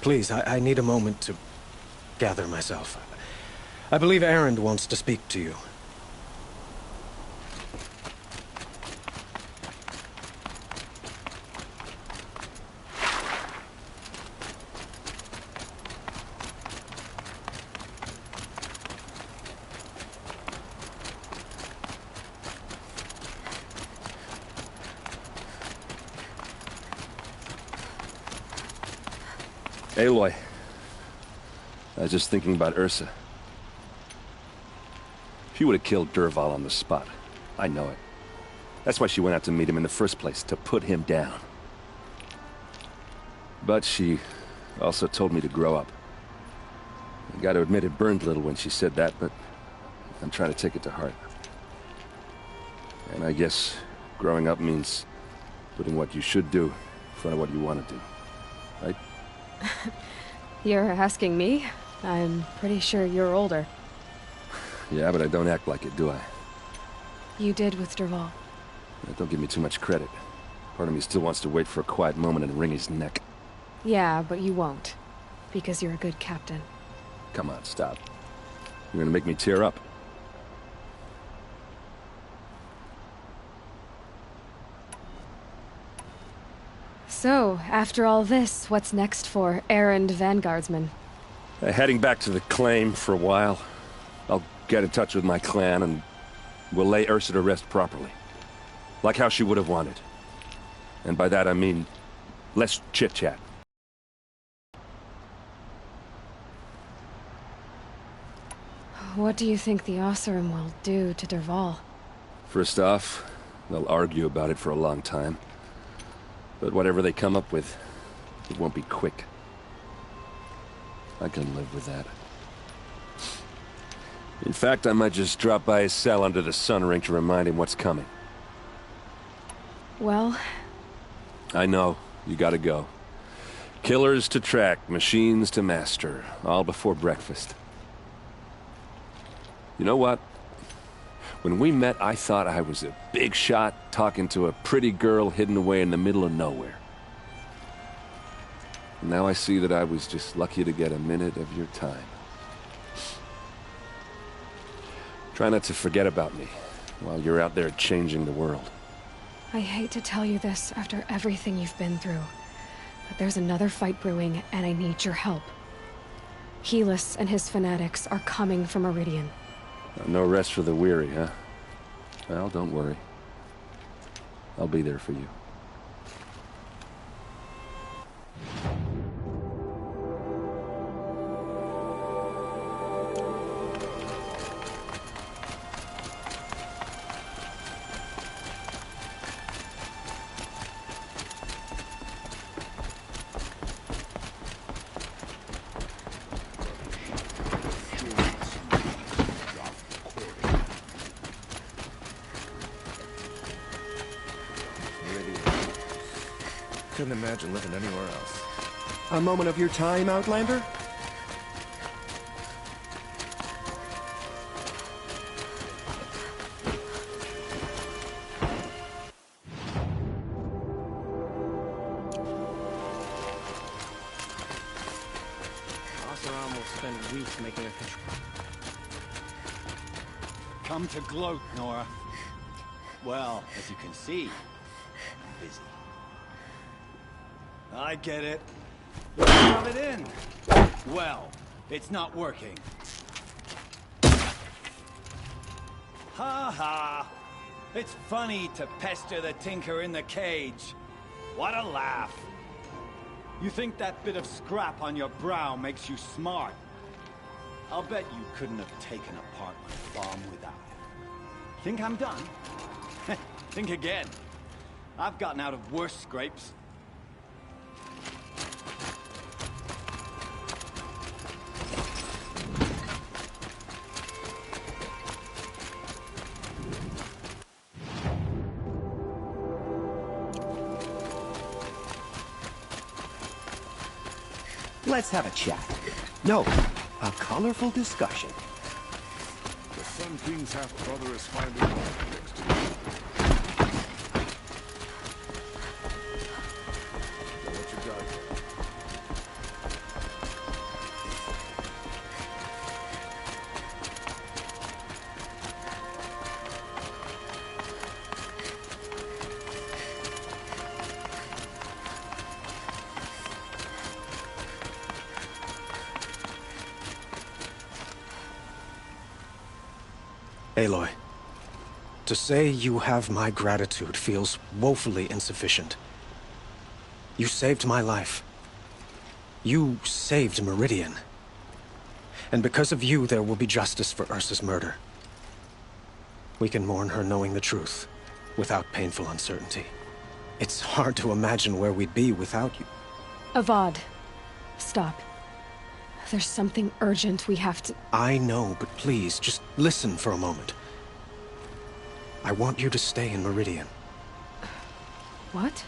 Please, I need a moment to gather myself. I believe Aaron wants to speak to you. Aloy, I was just thinking about Ursa. She would have killed Dervahl on the spot. I know it. That's why she went out to meet him in the first place, to put him down. But she also told me to grow up. I gotta admit it burned a little when she said that, but I'm trying to take it to heart. And I guess growing up means putting what you should do in front of what you want to do. Right? You're asking me? I'm pretty sure you're older. Yeah, but I don't act like it, do I? You did with Dervahl. Don't give me too much credit. Part of me still wants to wait for a quiet moment and wring his neck. Yeah, but you won't. Because you're a good captain. Come on, stop. You're gonna make me tear up. So, after all this, what's next for errand vanguardsman? Heading back to the claim for a while. I'll get in touch with my clan and we'll lay Ursa to rest properly. Like how she would have wanted. And by that I mean, less chit-chat. What do you think the Oseram will do to Dervahl? First off, they'll argue about it for a long time. But whatever they come up with, it won't be quick. I can live with that. In fact, I might just drop by his cell under the sun ring to remind him what's coming. Well... I know. You gotta go. Killers to track, machines to master. All before breakfast. You know what? When we met, I thought I was a big shot talking to a pretty girl hidden away in the middle of nowhere. And now I see that I was just lucky to get a minute of your time. Try not to forget about me while you're out there changing the world. I hate to tell you this after everything you've been through, but there's another fight brewing, and I need your help. Helis and his fanatics are coming for Meridian. No rest for the weary, huh? Well, don't worry. I'll be there for you. Couldn't imagine living anywhere else. A moment of your time, Outlander? Oseram will spend weeks making a control. Come to gloat, Nora. Well, as you can see, I'm busy. I get it. Rub it in. Well, it's not working. Ha ha. It's funny to pester the tinker in the cage. What a laugh. You think that bit of scrap on your brow makes you smart? I'll bet you couldn't have taken apart my bomb without it. Think I'm done? Think again. I've gotten out of worse scrapes. Let's have a chat. No, a colorful discussion. The Sun King's half-brother is finally next to you. Now what you got? Aloy, to say you have my gratitude feels woefully insufficient. You saved my life. You saved Meridian. And because of you, there will be justice for Ursa's murder. We can mourn her knowing the truth, without painful uncertainty. It's hard to imagine where we'd be without you. Avad, stop. There's something urgent we have to... I know, but please, just listen for a moment. I want you to stay in Meridian. What?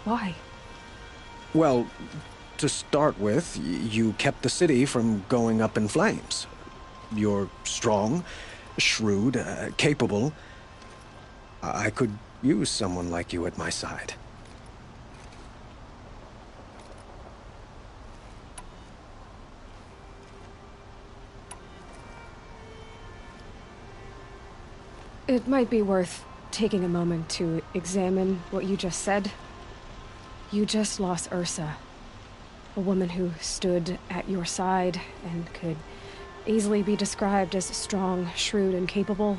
Why? Well, to start with, you kept the city from going up in flames. You're strong, shrewd, capable. I could use someone like you at my side. It might be worth taking a moment to examine what you just said. You just lost Ursa, a woman who stood at your side and could easily be described as strong, shrewd, and capable.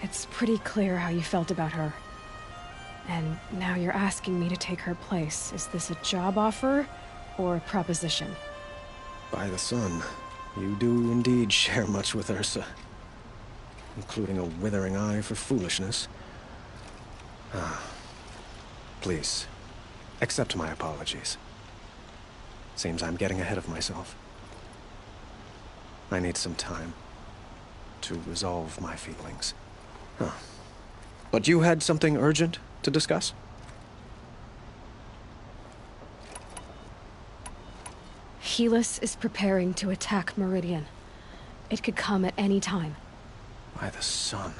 It's pretty clear how you felt about her. And now you're asking me to take her place. Is this a job offer or a proposition? By the sun, you do indeed share much with Ursa. Including a withering eye for foolishness. Please, accept my apologies. Seems I'm getting ahead of myself. I need some time to resolve my feelings. But you had something urgent to discuss? Helis is preparing to attack Meridian. It could come at any time. By the sun.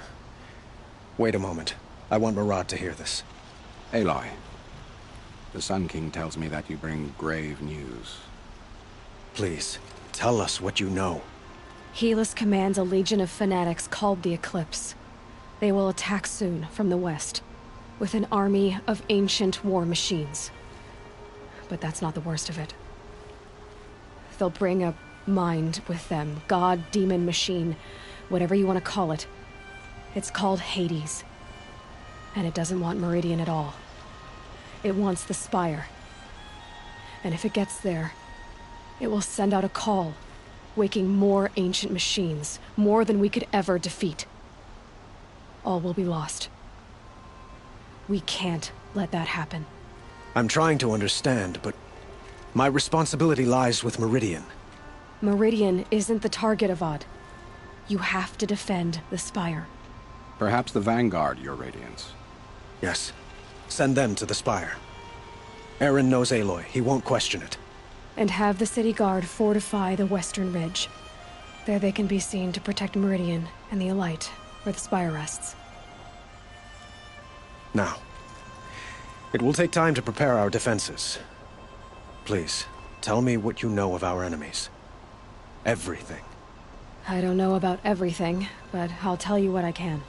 Wait a moment. I want Murad to hear this. Aloy, The Sun King tells me that you bring grave news. Please, tell us what you know. Helis commands a legion of fanatics called the Eclipse. They will attack soon from the west, with an army of ancient war machines. But that's not the worst of it. They'll bring a mind with them, god, demon, machine, whatever you want to call it. It's called Hades. And it doesn't want Meridian at all. It wants the Spire. And if it gets there, it will send out a call, waking more ancient machines, more than we could ever defeat. All will be lost. We can't let that happen. I'm trying to understand, but my responsibility lies with Meridian. Meridian isn't the target, Avad. You have to defend the Spire. Perhaps the Vanguard, Your Radiance. Yes. Send them to the Spire. Aaron knows Aloy. He won't question it. And have the city guard fortify the western ridge. There they can be seen to protect Meridian and the Elite, where the Spire rests. Now, it will take time to prepare our defenses. Please, tell me what you know of our enemies. Everything. I don't know about everything, but I'll tell you what I can.